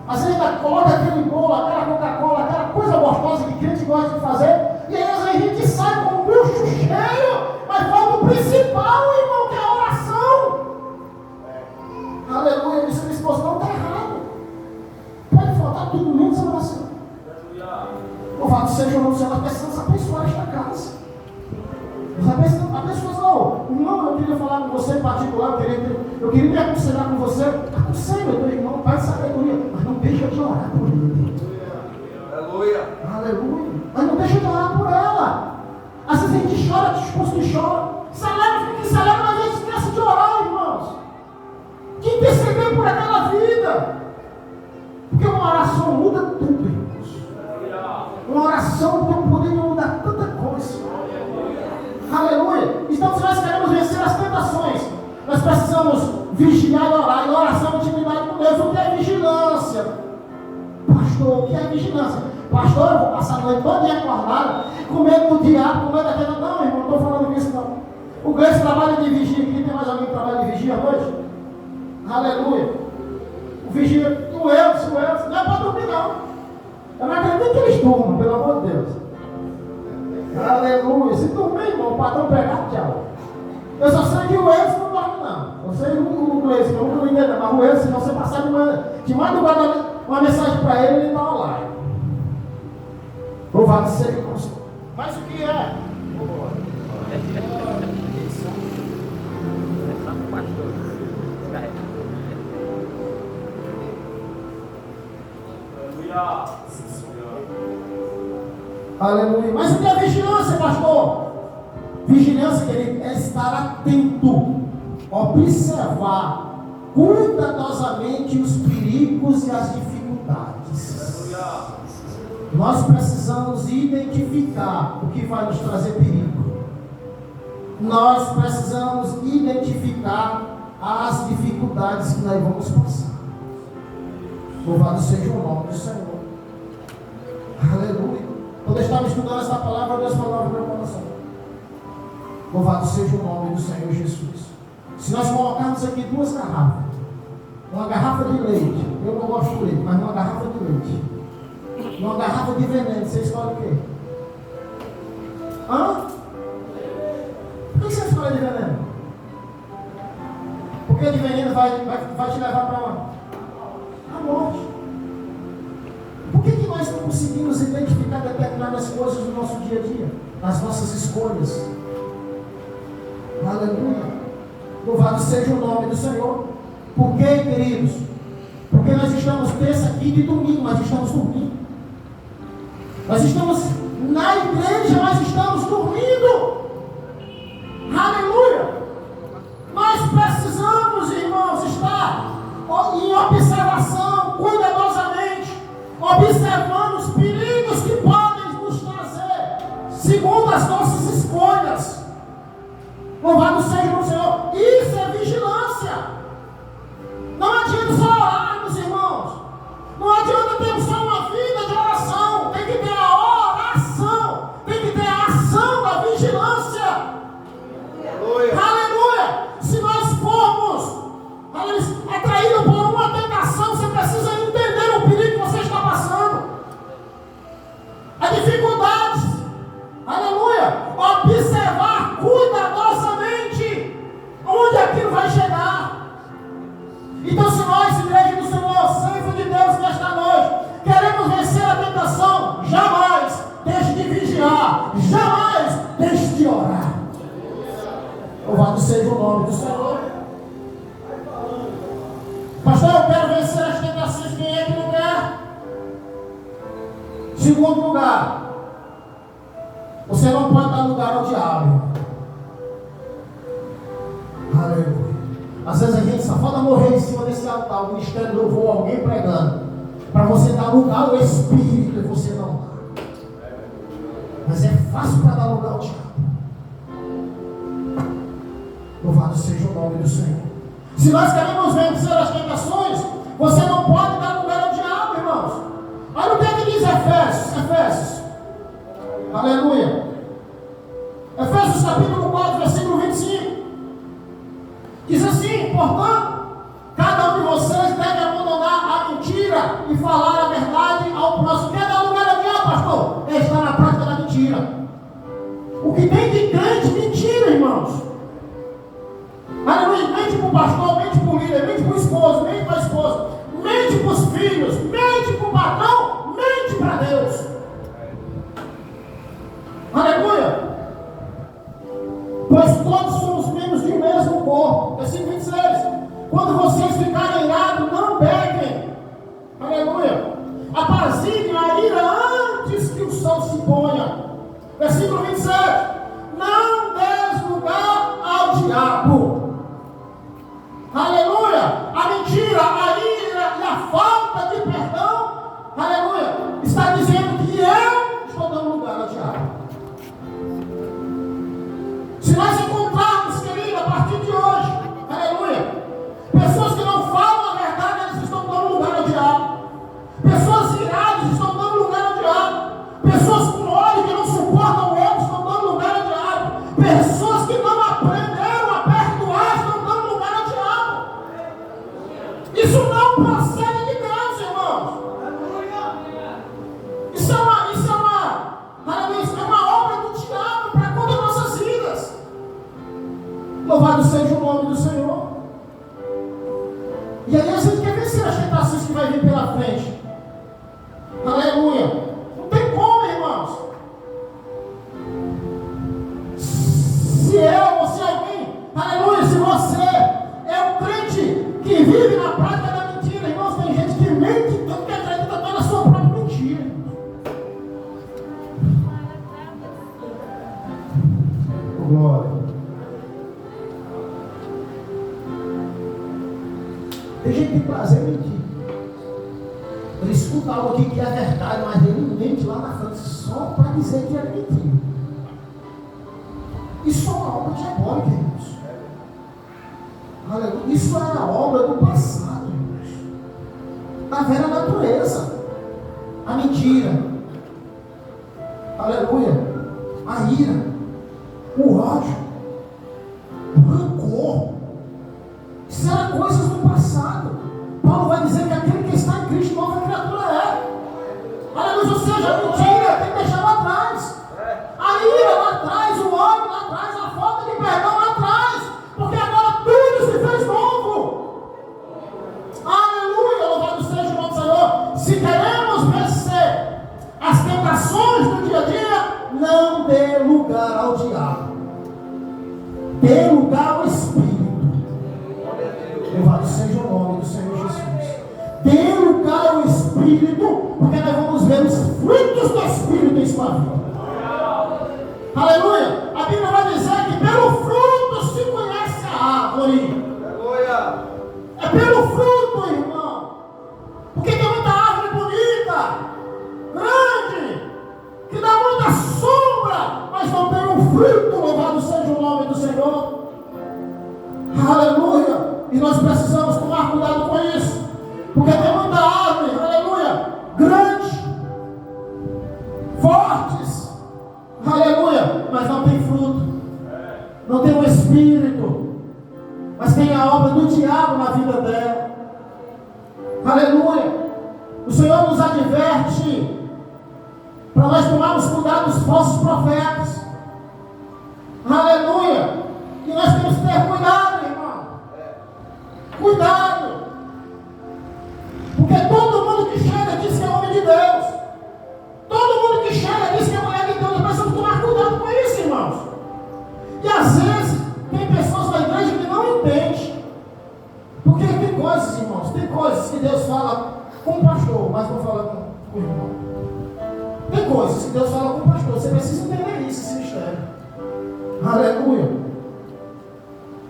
Às vezes ainda coloca aquele bolo, aquela Coca-Cola, aquela coisa gostosa que crente gosta de fazer. E aí às vezes a gente sai com o bucho cheio, mas falta o principal, irmão, que é a oração. Aleluia. Eu disse a minha esposa, não está errado. Pode faltar tudo menos a oração. Louvado seja o nome do Senhor. Nós precisamos abençoar esta casa. Nós precisamos abençoar. Não, eu queria falar com você em particular. Eu queria me aconselhar com você. Aconselha o teu irmão, pai de sabedoria. Mas não deixa de orar por ele. Aleluia. Aleluia. Mas não deixa de orar por ela. Às vezes a gente chora, disposto e chora. Celebra, que celebra, mas a gente esquece de orar, irmãos. Que interceder por aquela vida. Porque uma oração muda tudo, irmãos. Uma oração tem o poder de mudar tanta coisa. Aleluia. Então, se nós queremos vencer as tentações, nós precisamos vigiar e orar. E oração é intimidade com Deus. O que é vigilância? Pastor, o que é vigilância? Pastor, eu vou passar a noite toda acordada, com medo do diabo, com medo daquela. Não, irmão, não estou falando disso, não. O grande trabalho de vigia. Aqui tem mais alguém que trabalha de vigia hoje? Aleluia. O vigia, o Elcio, não é para dormir, não. Eu não acredito que eles durmam, pelo amor de Deus. Aleluia. Se dormir, irmão, o patrão pegar, tchau. Eu só sei que o Elcio não dorme, não. Eu sei o inglês, eu não entendo, mas o Elcio, se você passar de madrugada uma mensagem para ele, ele está online. Louvado seja o Senhor. Mas o que é? Aleluia. Mas o que é vigilância, pastor? Vigilância, querido, é estar atento, observar cuidadosamente os perigos e as dificuldades. Nós precisamos identificar o que vai nos trazer perigo. Nós precisamos identificar as dificuldades que nós vamos passar. Louvado seja o nome do Senhor. Aleluia. Quando eu estava estudando essa palavra, Deus falava para o meu coração. Louvado seja o nome do Senhor Jesus. Se nós colocarmos aqui duas garrafas, uma garrafa de leite, eu não gosto de leite, mas uma garrafa de leite, uma garrafa de veneno, você escolhe o quê? Hã? Por que você escolhe de veneno? Porque de veneno vai te levar para onde? A morte. Por que nós não conseguimos identificar determinadas coisas no nosso dia a dia? Nas nossas escolhas. Aleluia. Louvado seja o nome do Senhor. Por quê, queridos? Porque nós estamos terça, quinta e domingo, mas estamos dormindo. Nós estamos na igreja, mas estamos dormindo. Aleluia. Nós precisamos, irmãos, estar em observação, cuidadosamente, observando os perigos que podem nos trazer, segundo as nossas escolhas. Louvado seja o Senhor. Isso é vigilância. Não adianta só orarmos, irmãos. Não adianta termos só uma vida de oração. Tem que ter a oração. Tem que ter a ação da vigilância. Aleluia. Aleluia. Se nós formos atraídos por uma tentação, você precisa entender o perigo que você está passando. A dificuldades. Aleluia. Observar cuidadosamente onde aquilo vai chegar. Então, se nós, igreja do Senhor, servo de Deus nesta noite, queremos vencer a tentação, jamais deixe de vigiar, jamais deixe de orar. Louvado seja o nome do Senhor. Pastor, eu quero vencer as tentações. Quem é que não quer? Segundo lugar, você não pode dar lugar ao diabo. Aleluia. Às vezes a gente só falta morrer em cima desse altar, o ministério louvou alguém pregando, para você dar lugar ao Espírito e você não dá. Mas é fácil para dar lugar ao diabo. Louvado seja o nome do Senhor. Se nós queremos vencer as tentações, você não pode dar lugar ao diabo, irmãos. Olha o que é que diz Efésios. Aleluia. Efésios capítulo 4, versículo 25. Diz assim: portanto, cada um de vocês deve abandonar a mentira e falar a verdade ao próximo. Quer dar lugar ao diabo, pastor? É estar na prática da mentira. O que tem de crente, mentira, irmãos. Aleluia. Mente para o pastor, mente para o líder, mente para o esposo, mente para a esposa, mente para os filhos, mente para o patrão, mente para Deus. Aleluia. Pois todos somos membros de um mesmo corpo. Versículo 26. Quando vocês ficarem irados, não pequem. Aleluia. Apaziguem a ira antes que o sol se ponha. Versículo 27. Não des lugar ao diabo. Aleluia. A mentira, a ira e a falta de perdão, aleluia, está dizendo que eu estou dando lugar ao diabo. Se nós encontrarmos, querido, a partir de hoje, aleluia, pessoas que não falam a verdade, eles estão dando lugar ao diabo. Pessoas iradas estão dando lugar ao diabo. Pessoas com ódio que não suportam o outro estão dando lugar ao diabo. Pessoas que não aprenderam a perdoar estão dando lugar ao diabo. Isso não procede de Deus, irmãos. Isso é uma obra do diabo para contra nossas vidas. Louvado seja o nome do Senhor. E aí a gente quer vencer as tentações que vai vir pela frente. Aleluia. Não tem como, irmãos. Se eu ou se alguém, aleluia, se você é um crente que vive na prática da mentira, irmãos, tem gente que mente tanto que acredita até na sua própria mentira. Glória. Tem gente que tem prazer em mentir. Ele escuta algo aqui que é verdade, mas ele mente lá na frente só para dizer que é mentira. Isso é uma obra diabólica, irmãos. Aleluia. Isso é a obra do passado, irmãos. Da velha natureza. A mentira. Aleluia. A ira. O ódio. O rancor. Isso eram coisas do passado. Paulo vai dizer que aquele que está em Cristo, nova criatura é. Aleluia, ou seja, a mentira tem que deixar lá atrás. A ira lá atrás, o ódio lá atrás, a falta de perdão lá atrás. Porque agora tudo se fez novo. Aleluia, louvado seja o nome do Senhor. Se queremos vencer as tentações do dia a dia, não dê lugar ao diabo. Dê lugar ao Espírito. Louvado seja o nome do Senhor Jesus. Dê lugar ao Espírito, porque nós vamos ver os frutos do Espírito em sua vida. Aleluia. A Bíblia vai dizer que pelo fruto se conhece a árvore. Aleluia. É pelo fruto, irmão. Porque tem muita árvore bonita, grande, que dá muita sombra, mas não tem um fruto. Louvado seja o nome do Senhor. Aleluia. E nós precisamos tomar cuidado com isso. Porque tem muita árvore, aleluia, grande, fortes, aleluia, mas não tem fruto. Não tem o Espírito. Mas tem a obra do diabo na vida dela. Aleluia. O Senhor nos adverte para nós tomarmos cuidado dos falsos profetas. Aleluia. E nós temos que ter cuidado, irmão. Cuidado. Porque todo mundo que chega diz que é homem de Deus. Todo mundo que chega diz que é mulher de Deus. Nós precisamos tomar cuidado com isso, irmãos. E às vezes tem pessoas na igreja que não entendem. Porque tem coisas, irmãos, tem coisas que Deus fala com o pastor, mas não fala com o irmão. Tem coisas que Deus fala com o pastor. Você precisa entender isso, esse mistério. Aleluia.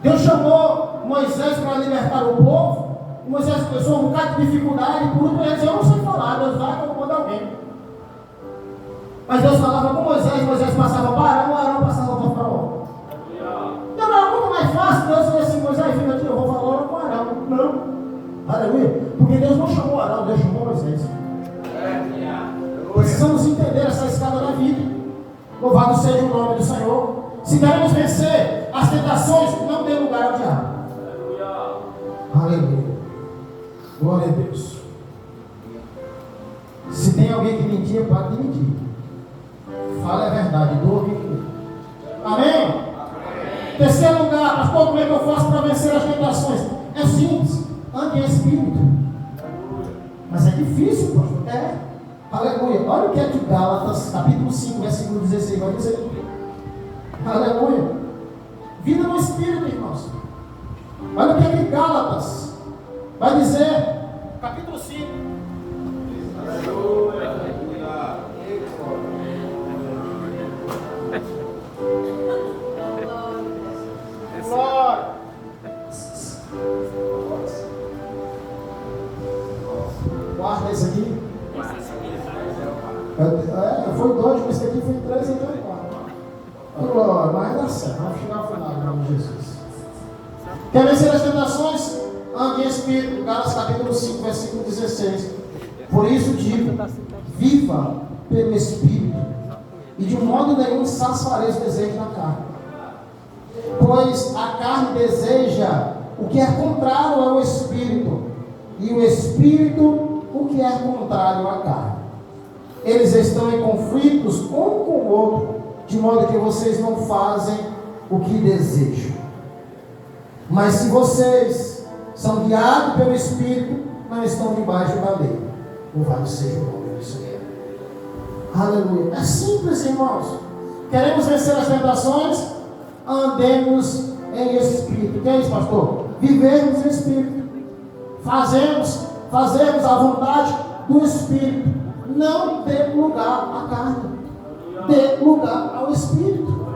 Deus chamou Moisés para libertar o povo. Moisés começou um bocado de dificuldade, por último ele disse, eu não sei falar, Deus vai que eu vou mandar alguém. Mas Deus falava com Moisés, Moisés passava para Arão passava para Faraó. Então não era muito mais fácil, Deus falou assim, Moisés, fica aqui, eu vou falar com Arão. Não. Aleluia. Porque Deus não chamou Arão, Deus chamou Moisés. Precisamos entender essa escada da vida. Louvado seja o nome do Senhor. Se queremos vencer as tentações, não dê lugar ao diabo. Aleluia. Glória a Deus. Se tem alguém que mentir, pode mentir. Fala a verdade, doa mentir. Amém? Terceiro lugar, pastor, como é que eu faço para vencer as tentações? É simples, ande em espírito. Mas é difícil, pastor. É. Aleluia. Olha o que é que Gálatas, capítulo 5, versículo 16 vai dizer. Aleluia. Vida no espírito, irmãos. Olha o que é que Gálatas vai dizer. Capítulo 5. Aleluia. Glória. Guarda esse aqui. Foi 2, mas esse aqui foi 3 e 4. Glória, mas dá certo. Vamos chegar ao final, em nome de Jesus. Quer vencer as tentações? Ande em espírito. Gálatas capítulo 5, versículo 16. Por isso digo, viva pelo espírito, e de modo nenhum satisfareis o desejo da carne. Pois a carne deseja o que é contrário ao espírito, e o espírito o que é contrário à carne. Eles estão em conflitos um com o outro, de modo que vocês não fazem o que desejam. Mas se vocês são guiados pelo Espírito, não estão debaixo da lei. Louvado seja o nome do Senhor. Aleluia. É simples, irmãos. Queremos vencer as tentações? Andemos em Espírito. O que é isso, pastor? Vivermos em Espírito. Fazemos a vontade do Espírito. Não dê lugar à carne. Dê lugar ao Espírito.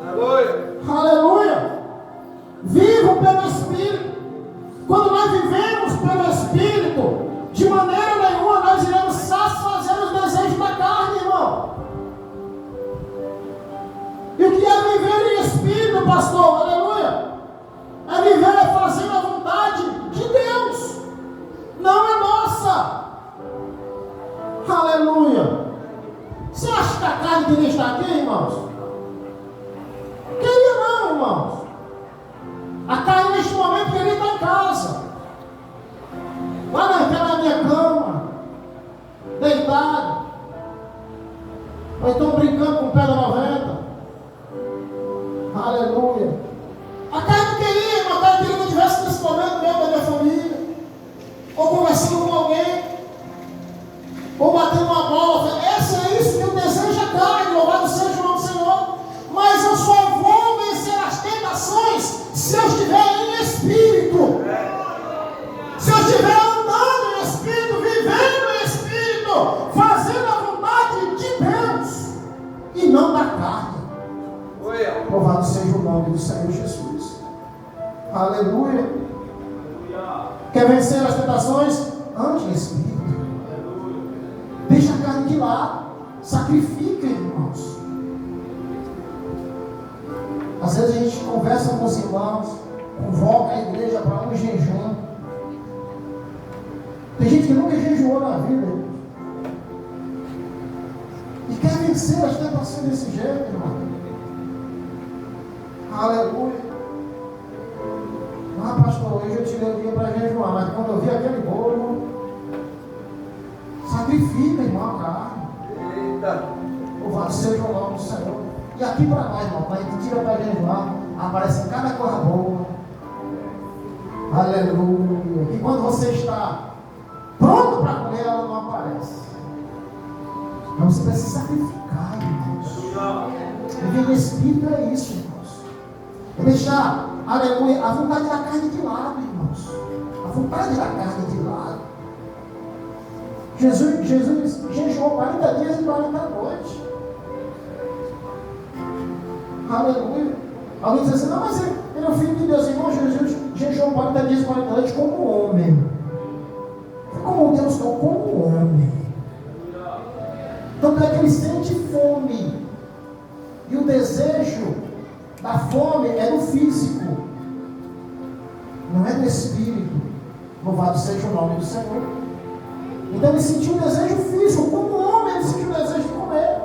Aleluia. Aleluia. Vivam pelo Espírito. Quando nós vivemos pelo Espírito, de maneira nenhuma nós iremos satisfazer os desejos da carne, irmão. E o que é viver em Espírito, pastor? Aleluia. É viver fazendo a vontade de Deus, não é nossa. Aleluia. Você acha que a carne queria estar aqui, irmãos? Queria não, irmãos. A carne neste momento queria estar em casa, lá na minha cama, deitado, ou então brincando com o pé da 90. Aleluia. A carne queria, irmão, a carne queria que eu estivesse nesse momento mesmo da minha família, ou conversando com alguém, ou batendo uma bola. É isso que eu desejo a carne, louvado seja o nome do Senhor. Mas eu só vou vencer as tentações se eu estiver em Espírito. Se eu estiver andando em Espírito, vivendo em Espírito, fazendo a vontade de Deus e não da carne. Louvado seja o nome do Senhor Jesus. Aleluia. Quer vencer as tentações? Ande em Espírito. Deixa a carne de lado. Sacrifica, irmãos. Às vezes a gente conversa com os irmãos, convoca a igreja para um jejum. Tem gente que nunca jejuou na vida e quer vencer as tentações desse jeito, irmão. Aleluia. Ah, pastor, hoje eu tirei o dia para jejuar, mas quando eu vi aquele bolo, sacrifica, irmão, a carne. Eita. Louvado seja o nome do Senhor. E aqui para nós, irmão, quando a gente tira para jejuar, aparece cada coisa boa. Aleluia. E quando você está pronto para comer, ela não aparece. Mas você precisa sacrificar, irmãos. Viver no Espírito é isso, irmãos. É deixar, aleluia, a vontade da carne de lado, irmãos. A vontade da carne de lado. Jesus jejuou 40 dias e 40 noites. Aleluia. Alguém diz assim, não, mas ele meu filho de Deus, irmão, Jesus jejuou 40 dias e 40 noites como homem. Como Deus não, como homem. Tanto é que ele sente fome. E o desejo da fome é do físico, não é do espírito. Louvado seja o nome do Senhor. Então ele sentiu um desejo físico, como homem ele sentiu o desejo de comer.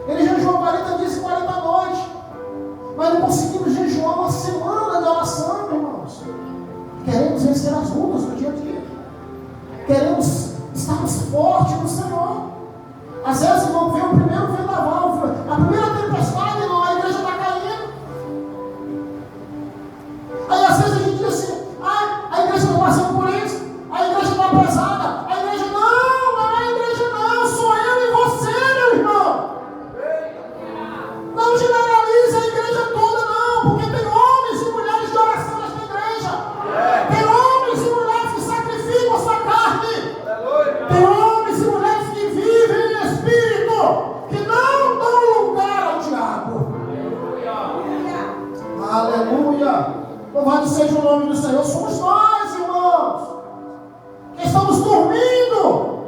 Ele jejuou 40 dias e 40 noites. Mas não conseguimos jejuar uma semana de oração, irmãos. Queremos vencer as lutas do dia a dia. Queremos estarmos fortes no Senhor. Às vezes, irmão, vem o primeiro vendaval, a primeira tempestade, irmão, a igreja está caindo. Aí às vezes a gente diz assim, a igreja está passando por isso, a igreja está pesada, a igreja não é a igreja não, sou eu e você, meu irmão. Não generalize a igreja toda não, porque tem homens e mulheres de oração nesta igreja. Tem homens e mulheres que sacrificam a sua carne. Tem homens e mulheres que vivem em espírito, que não dão lugar ao diabo. Aleluia. Louvado seja o nome do Senhor. Somos nós, irmãos, que estamos dormindo.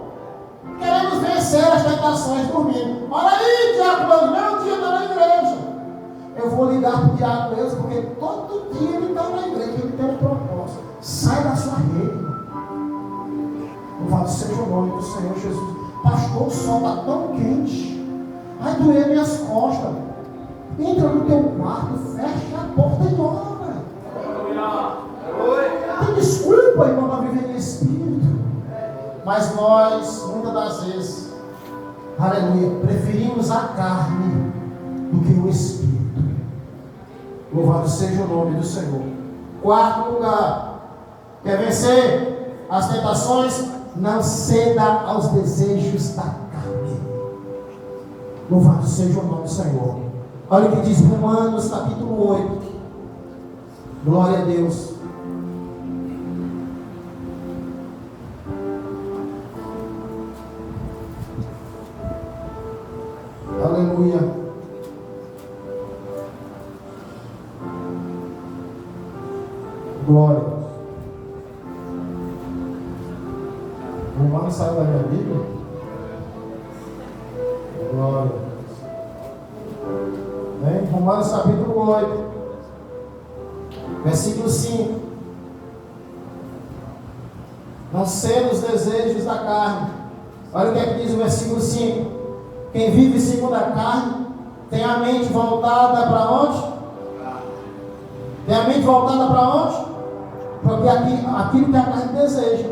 Queremos vencer as tentações dormindo. Olha aí, diabo, meu dia está na igreja. Eu vou ligar para o diabo mesmo, porque todo dia ele está na igreja, ele tem um propósito. Sai da sua rede. Louvado seja o nome do Senhor Jesus. Pastor, o sol está tão quente, vai doer minhas costas. Entra no teu quarto, fecha a porta e ora. Tem desculpa, irmão, para viver em espírito. Mas nós, muitas das vezes, aleluia, preferimos a carne do que o espírito. Louvado seja o nome do Senhor. Quarto lugar, quer vencer as tentações? Não ceda aos desejos da carne. Louvado seja o nome do Senhor. Olha o que diz Romanos capítulo 8. Glória a Deus. Aleluia. Glória. Romanos saiu da minha Bíblia. Glória. Bem, Romanos capítulo 8, versículo 5. Não ceda os desejos da carne. Olha o que é que diz o versículo 5. Quem vive segundo a carne tem a mente voltada para onde? Tem a mente voltada para onde? Para aquilo que a carne deseja.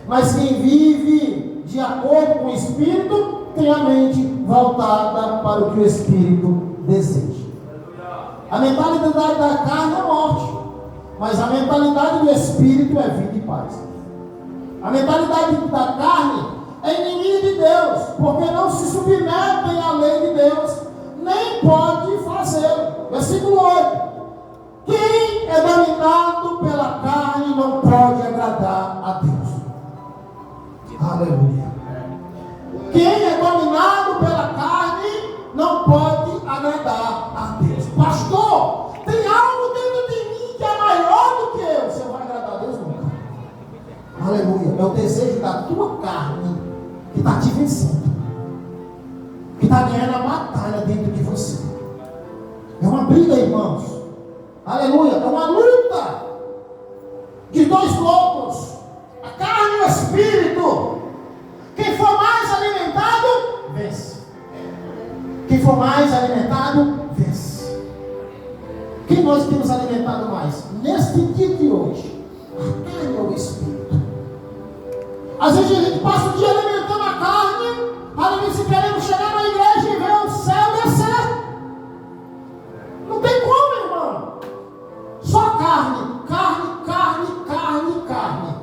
Mas quem vive de acordo com o Espírito tem a mente voltada para o que o Espírito deseja. A mentalidade da carne é morte, mas a mentalidade do Espírito é vida e paz. A mentalidade da carne é inimiga de Deus, porque não se submetem à lei de Deus, nem pode fazê-lo. Versículo 8. Quem é dominado pela carne não pode agradar a Deus. Aleluia. Quem é dominado pela carne não pode agradar a Deus. Pastor, tem algo dentro de mim que é maior do que eu. Você não vai agradar a Deus nunca. Aleluia. É o desejo da tua carne que está te vencendo, que está ganhando a batalha dentro de você. É uma briga, irmãos. Aleluia. É uma luta de dois lobos, a carne e o espírito. Quem for mais alimentado, vence. Quem for mais alimentado, vence. Quem nós temos alimentado mais? Neste dia de hoje, a carne ou o espírito? Às vezes a gente passa o dia alimentando a carne, além se queremos chegar na igreja e ver o céu descer. Não tem como, irmão. Só carne, carne, carne, carne, carne.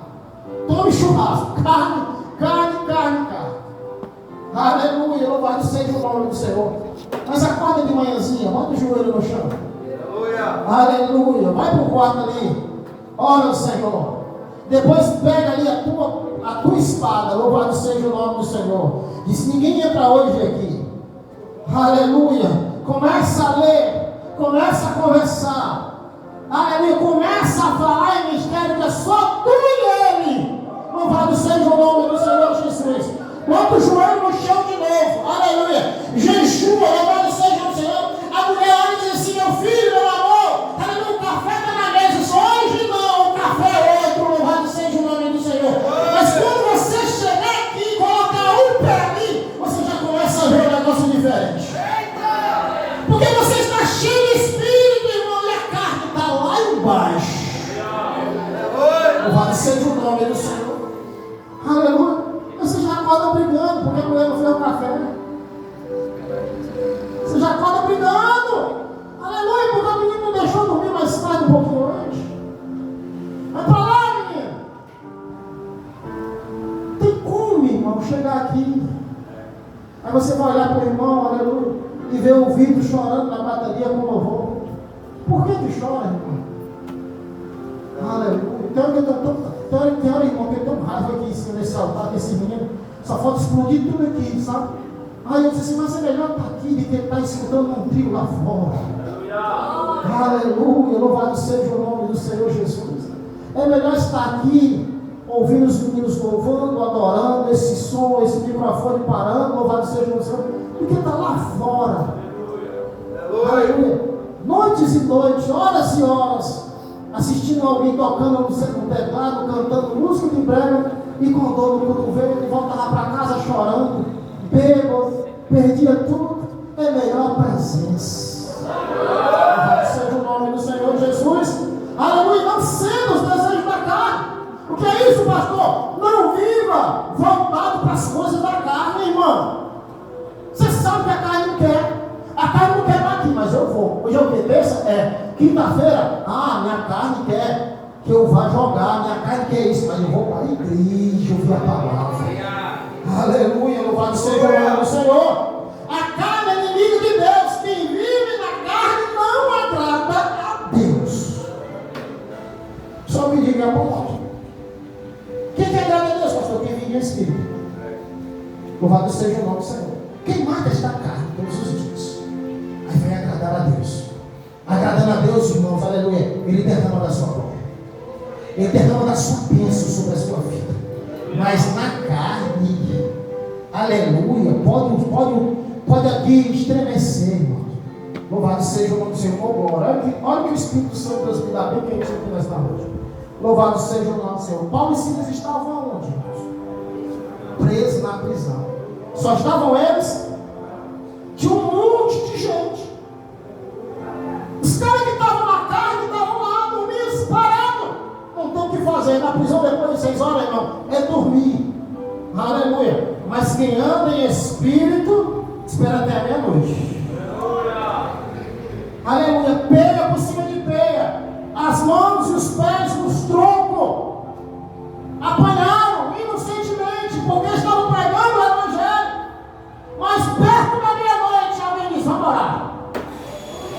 Tome churrasco, carne, carne, carne, carne. Aleluia, louvado seja o nome do Senhor. Mas acorda de manhãzinha, bota o joelho no chão. Aleluia, vai para o quarto ali. Ora, Senhor. Depois pega ali a tua espada. Louvado seja o nome do Senhor. Diz: ninguém entra hoje aqui. Aleluia. Começa a ler. Começa a conversar. aleluia, começa a falar em mistério que é só tu e ele. Louvado seja o nome do Senhor Jesus. Bota o joelho no chão de novo, aleluia. Jejua, louvado seja o Senhor. A mulher olha e diz assim: meu filho, meu amor, aleluia, o café está na mesa. Só hoje não, o café é outro, louvado seja o nome do Senhor. Mas quando você chegar aqui e colocar um pé ali, você já começa a ver um negócio diferente. Porque você está cheio de espírito, irmão, e a carne está lá embaixo. Louvado seja o nome do Senhor. Aleluia. Você já acorda brigando porque a mulher não fez o café. Você já acorda brigando. Aleluia, porque o menino não deixou dormir mais tarde um pouquinho hoje. Vai pra lá, menino. Tem como, irmão, chegar aqui. Aí você vai olhar para o irmão, aleluia, e ver o vidro chorando na bateria com louvor. Por que chora, irmão? Aleluia. Tem hora, irmão, que eu tenho raiva aqui em cima desse altar, desse menino. Só falta explodir tudo aqui, sabe? Aí eu disse assim: mas é melhor estar aqui do que estar escutando um trio lá fora. Aleluia. Louvado seja o nome do Senhor Jesus. É melhor estar aqui ouvindo os meninos louvando, adorando, esse som, esse microfone parando, louvado seja o Senhor, do que estar lá fora. Aleluia. Noites e noites, horas e horas, assistindo alguém tocando no teclado, cantando música de brega, e com dor no cotovelo, e voltava para casa chorando, bêbado, perdia tudo. É melhor a presença. Louvado seja o nome do Senhor Jesus. Aleluia. Não sendo os desejos da carne. O que é isso, pastor? Não viva voltado para as coisas da carne, irmão. Você sabe que a carne não quer. A carne não quer estar aqui, mas eu vou. Hoje é o que? Terça? É. Quinta-feira? Minha carne quer que eu vá jogar. Minha carne quer isso, mas eu vou para a igreja ouvir a palavra. Aleluia, louvado seja o nome do Senhor. A carne é inimigo de Deus. Quem vive na carne não agrada a Deus. Só me diga a palavra. Quem que agrada a Deus, pastor? Quem vive em espírito. Louvado seja o nome do Senhor. Quem mata esta carne todos os dias, aí vai agradar a Deus. Agradando a Deus, irmãos, aleluia, Ele derrama da sua glória. Ele derrama da sua bênção sobre a sua vida. Mas na carne, aleluia, pode aqui estremecer, irmão. Louvado seja o nome do Senhor. Olha que o Espírito Santo Deus me dá bem quente aqui nesta noite. Louvado seja o nome do Senhor. Paulo e Silas estavam onde, irmãos? Presos na prisão. Só estavam eles? Tinha um monte de gente. Os caras que estavam na carne estavam lá dormindo, parados. Não tem o que fazer. Na prisão depois de 6 horas, irmão, é dormir. Aleluia. Mas quem anda em espírito, espera até a meia-noite. Aleluia. Peia por cima de peia. As mãos e os pés nos troncos. Apanharam inocentemente, porque estavam pregando o evangelho. Mas perto da meia-noite, alguém diz: vamos orar.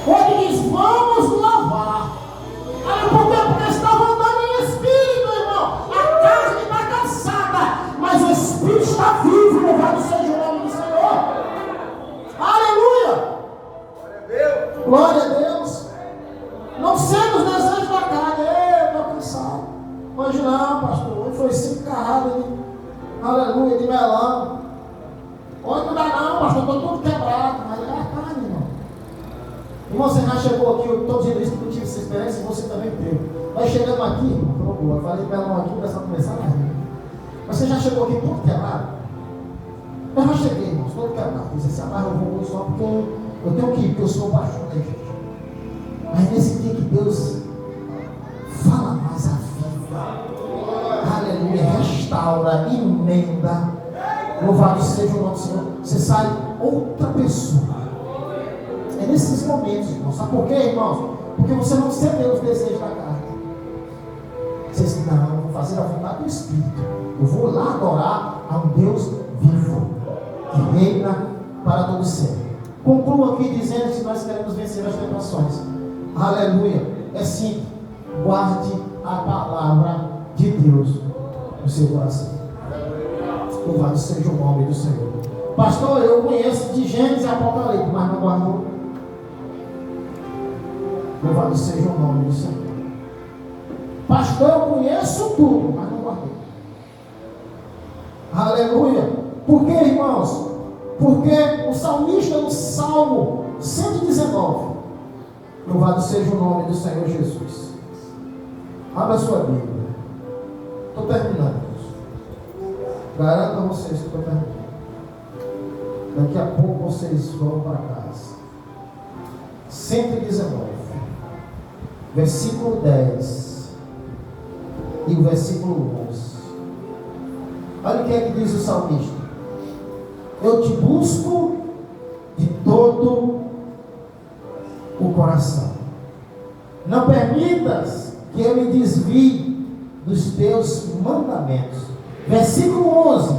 Outro diz: vamos louvar. Por quê? Porque estavam andando em espírito, irmão. A carne está cansada, mas o espírito está vivo. Louvado seja o nome do Senhor. Aleluia. Glória a Deus. Não sendo os desejos da carne. Estou cansado. Hoje não, pastor. Hoje foi 5 carradas de, aleluia, de melão. Hoje não dá não, pastor. Estou todo quebrado. Mas é a carne, irmão. Irmão, você já chegou aqui, eu estou dizendo isso porque eu tive essa experiência e você também teve. Nós chegamos aqui, irmão, pronto, eu falei melão aqui, o pessoal começar a rir. Mas você já chegou aqui todo quebrado? Eu já cheguei, irmão, todo quebrado. Disse assim: eu vou só porque eu tenho que ir, porque eu sou baixo da igreja. Mas nesse dia que Deus fala mais a vida, aleluia, restaura, emenda, louvado seja o nome do Senhor, você sai outra pessoa. É nesses momentos, irmãos. Sabe por quê, irmãos? Porque você não cedeu os desejos da carne. Você diz: não, eu vou fazer a vontade do Espírito. Eu vou lá adorar a um Deus vivo, que reina para todo sempre. Concluo aqui dizendo que nós queremos vencer as tentações. Aleluia. É simples. Guarde a palavra de Deus no seu coração. Louvado seja o nome do Senhor. Pastor, eu conheço de Gênesis e Apocalipse, mas não guardou. Louvado seja o nome do Senhor. Pastor, eu conheço tudo, mas não guardei. Aleluia. Por quê, irmãos? Porque o salmista no Salmo 119, louvado seja o nome do Senhor Jesus. Abra a sua Bíblia. Estou terminando. Garanto a vocês que estou terminando. Daqui a pouco vocês vão para casa. 119, versículo 10 e o versículo 11. Olha o que é que diz o salmista: eu te busco de todo o coração. Não permitas que eu me desvie dos teus mandamentos. Versículo 11: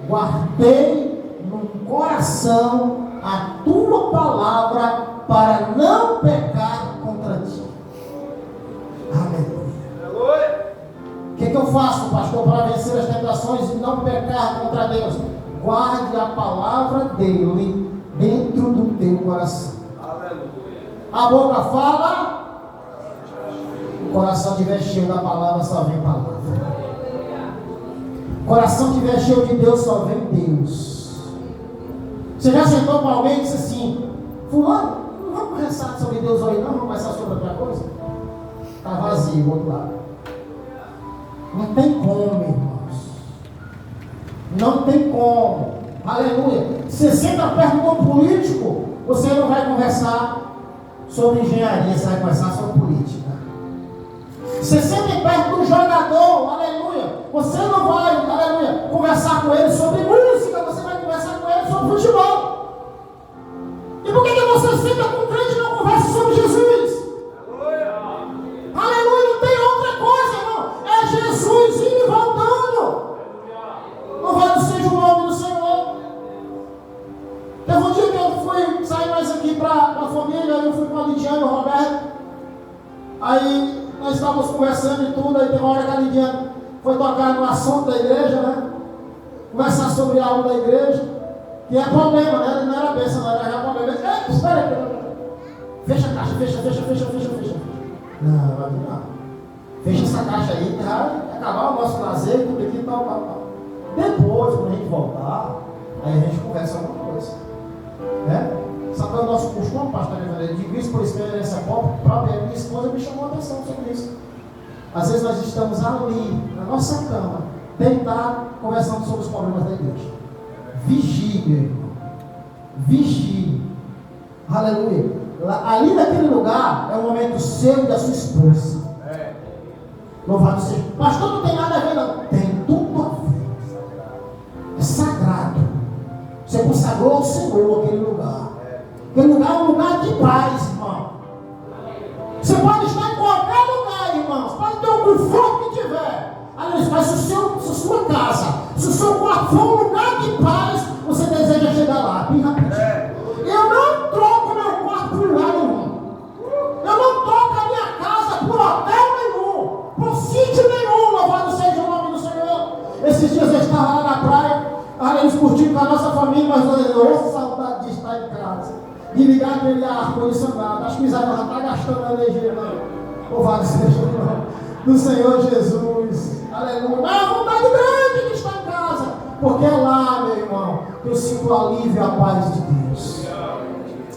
guardei no coração a tua palavra para não pecar contra ti. Aleluia. O que eu faço, pastor, para vencer as tentações e não pecar contra Deus? Guarde a palavra dele dentro do teu coração. Aleluia. A boca fala, o coração estiver cheio da palavra, só vem palavra. O coração estiver cheio de Deus, só vem Deus. Você já sentou com alguém e disse assim: fulano, não vamos conversar sobre Deus hoje, não vamos conversar sobre outra coisa? Está vazio do outro lado. Não tem como, irmãos. Não tem como. Aleluia. Você senta perto de um político, você não vai conversar sobre engenharia, você vai conversar sobre política. Você senta perto de um jogador, aleluia, você não vai, aleluia, conversar com ele sobre música, você vai conversar com ele sobre futebol. E por que você senta com um crente e não conversa sobre Jesus? Aleluia, não tem outra coisa, irmão. É Jesus indo e voltando. Louvado seja o nome do Senhor. Teve um dia que eu fui sair mais aqui para a família, eu fui com a Lidiane e o Roberto. Aí nós estávamos conversando e tudo, aí tem uma hora que a Lidiane foi tocar no assunto da igreja, né? Conversar sobre algo da igreja, que é problema, né? Não era bênção, não era problema. Espera aí, fecha a caixa, fecha. Não. Fecha essa caixa aí, vai acabar o nosso lazer, tudo aqui, tal. Depois, quando a gente voltar, aí a gente conversa alguma coisa. Né? Sabe qual é o nosso costume, pastor Evangelho? Digo isso por experiência própria, minha esposa me chamou a atenção sobre isso. Às vezes nós estamos ali, na nossa cama, deitados, conversando sobre os problemas da igreja. Vigie, meu irmão. Vigie. Aleluia. Ali naquele lugar é o momento seu e da sua esposa. Louvado seja. Pastor, não tem nada a ver, não. Tem tudo a ver. É sagrado. Você consagrou ao Senhor aquele lugar. Aquele lugar é um lugar de paz, irmão. Você pode estar em qualquer lugar, irmãos. Pode ter o conforto que tiver. Aliás, mas se a sua casa, se o seu quarto for um lugar de paz, você deseja chegar lá, bem rapidinho. Eu não troco meu quarto por lugar nenhum. Eu não troco a minha casa por hotel nenhum, por sítio nenhum. Louvado seja o nome do Senhor. Esses dias eu estava lá na praia, ali curtindo com a nossa família, mas eu saudade de estar em casa, de ligar aquele ar-condicionado. Acho que o Israel já está gastando a energia, não. Louvado seja o nome do Senhor Jesus. Aleluia. Mas a vontade grande de estar em casa, porque é lá, meu irmão, que eu sinto o alívio e a paz de Deus.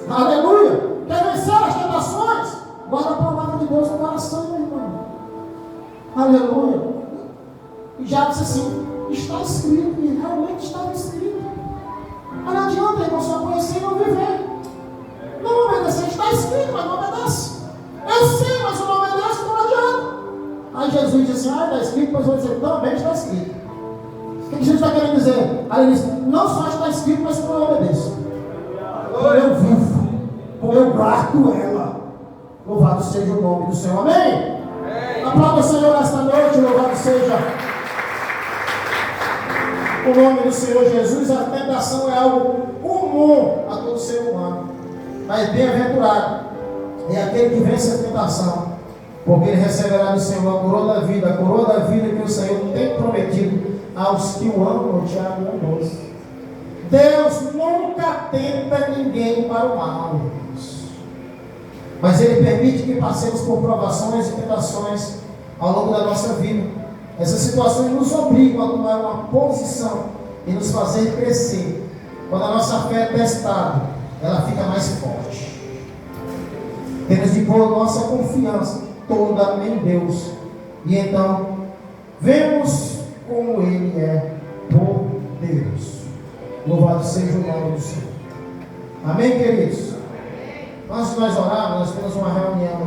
Aleluia. Quer vencer as tentações? Guarda a palavra de Deus no coração, meu irmão. Aleluia. E já disse assim: está escrito, e realmente está escrito. Mas não adianta, irmão, só conhecer e não viver. Não obedecer, está escrito, mas não obedece. Eu sei, mas eu não obedeço, não adianta. Aí Jesus disse assim: está escrito, mas eu vou dizer, também está escrito. O que Jesus está querendo dizer? Aí ele disse: não só está escrito, mas como eu obedeço. Como eu vivo, como eu guardo ela. Louvado seja o nome do Senhor. Amém? Aplauda o Senhor nesta noite. Louvado seja o nome do Senhor Jesus. A tentação é algo comum a todo ser humano, mas bem-aventurado é aquele que vence a tentação, porque ele receberá do Senhor a coroa da vida que o Senhor tem prometido aos que o amam. Tiago 1:12. Deus nunca tenta ninguém para o mal, mas Ele permite que passemos por provações e tentações ao longo da nossa vida. Essas situações nos obrigam a tomar uma posição e nos fazer crescer. Quando a nossa fé é testada, ela fica mais forte. Temos de pôr nossa confiança toda em Deus. E então, vemos como Ele é poderoso. Louvado seja o nome do Senhor. Amém, queridos? Antes de nós orarmos, nós temos uma reunião.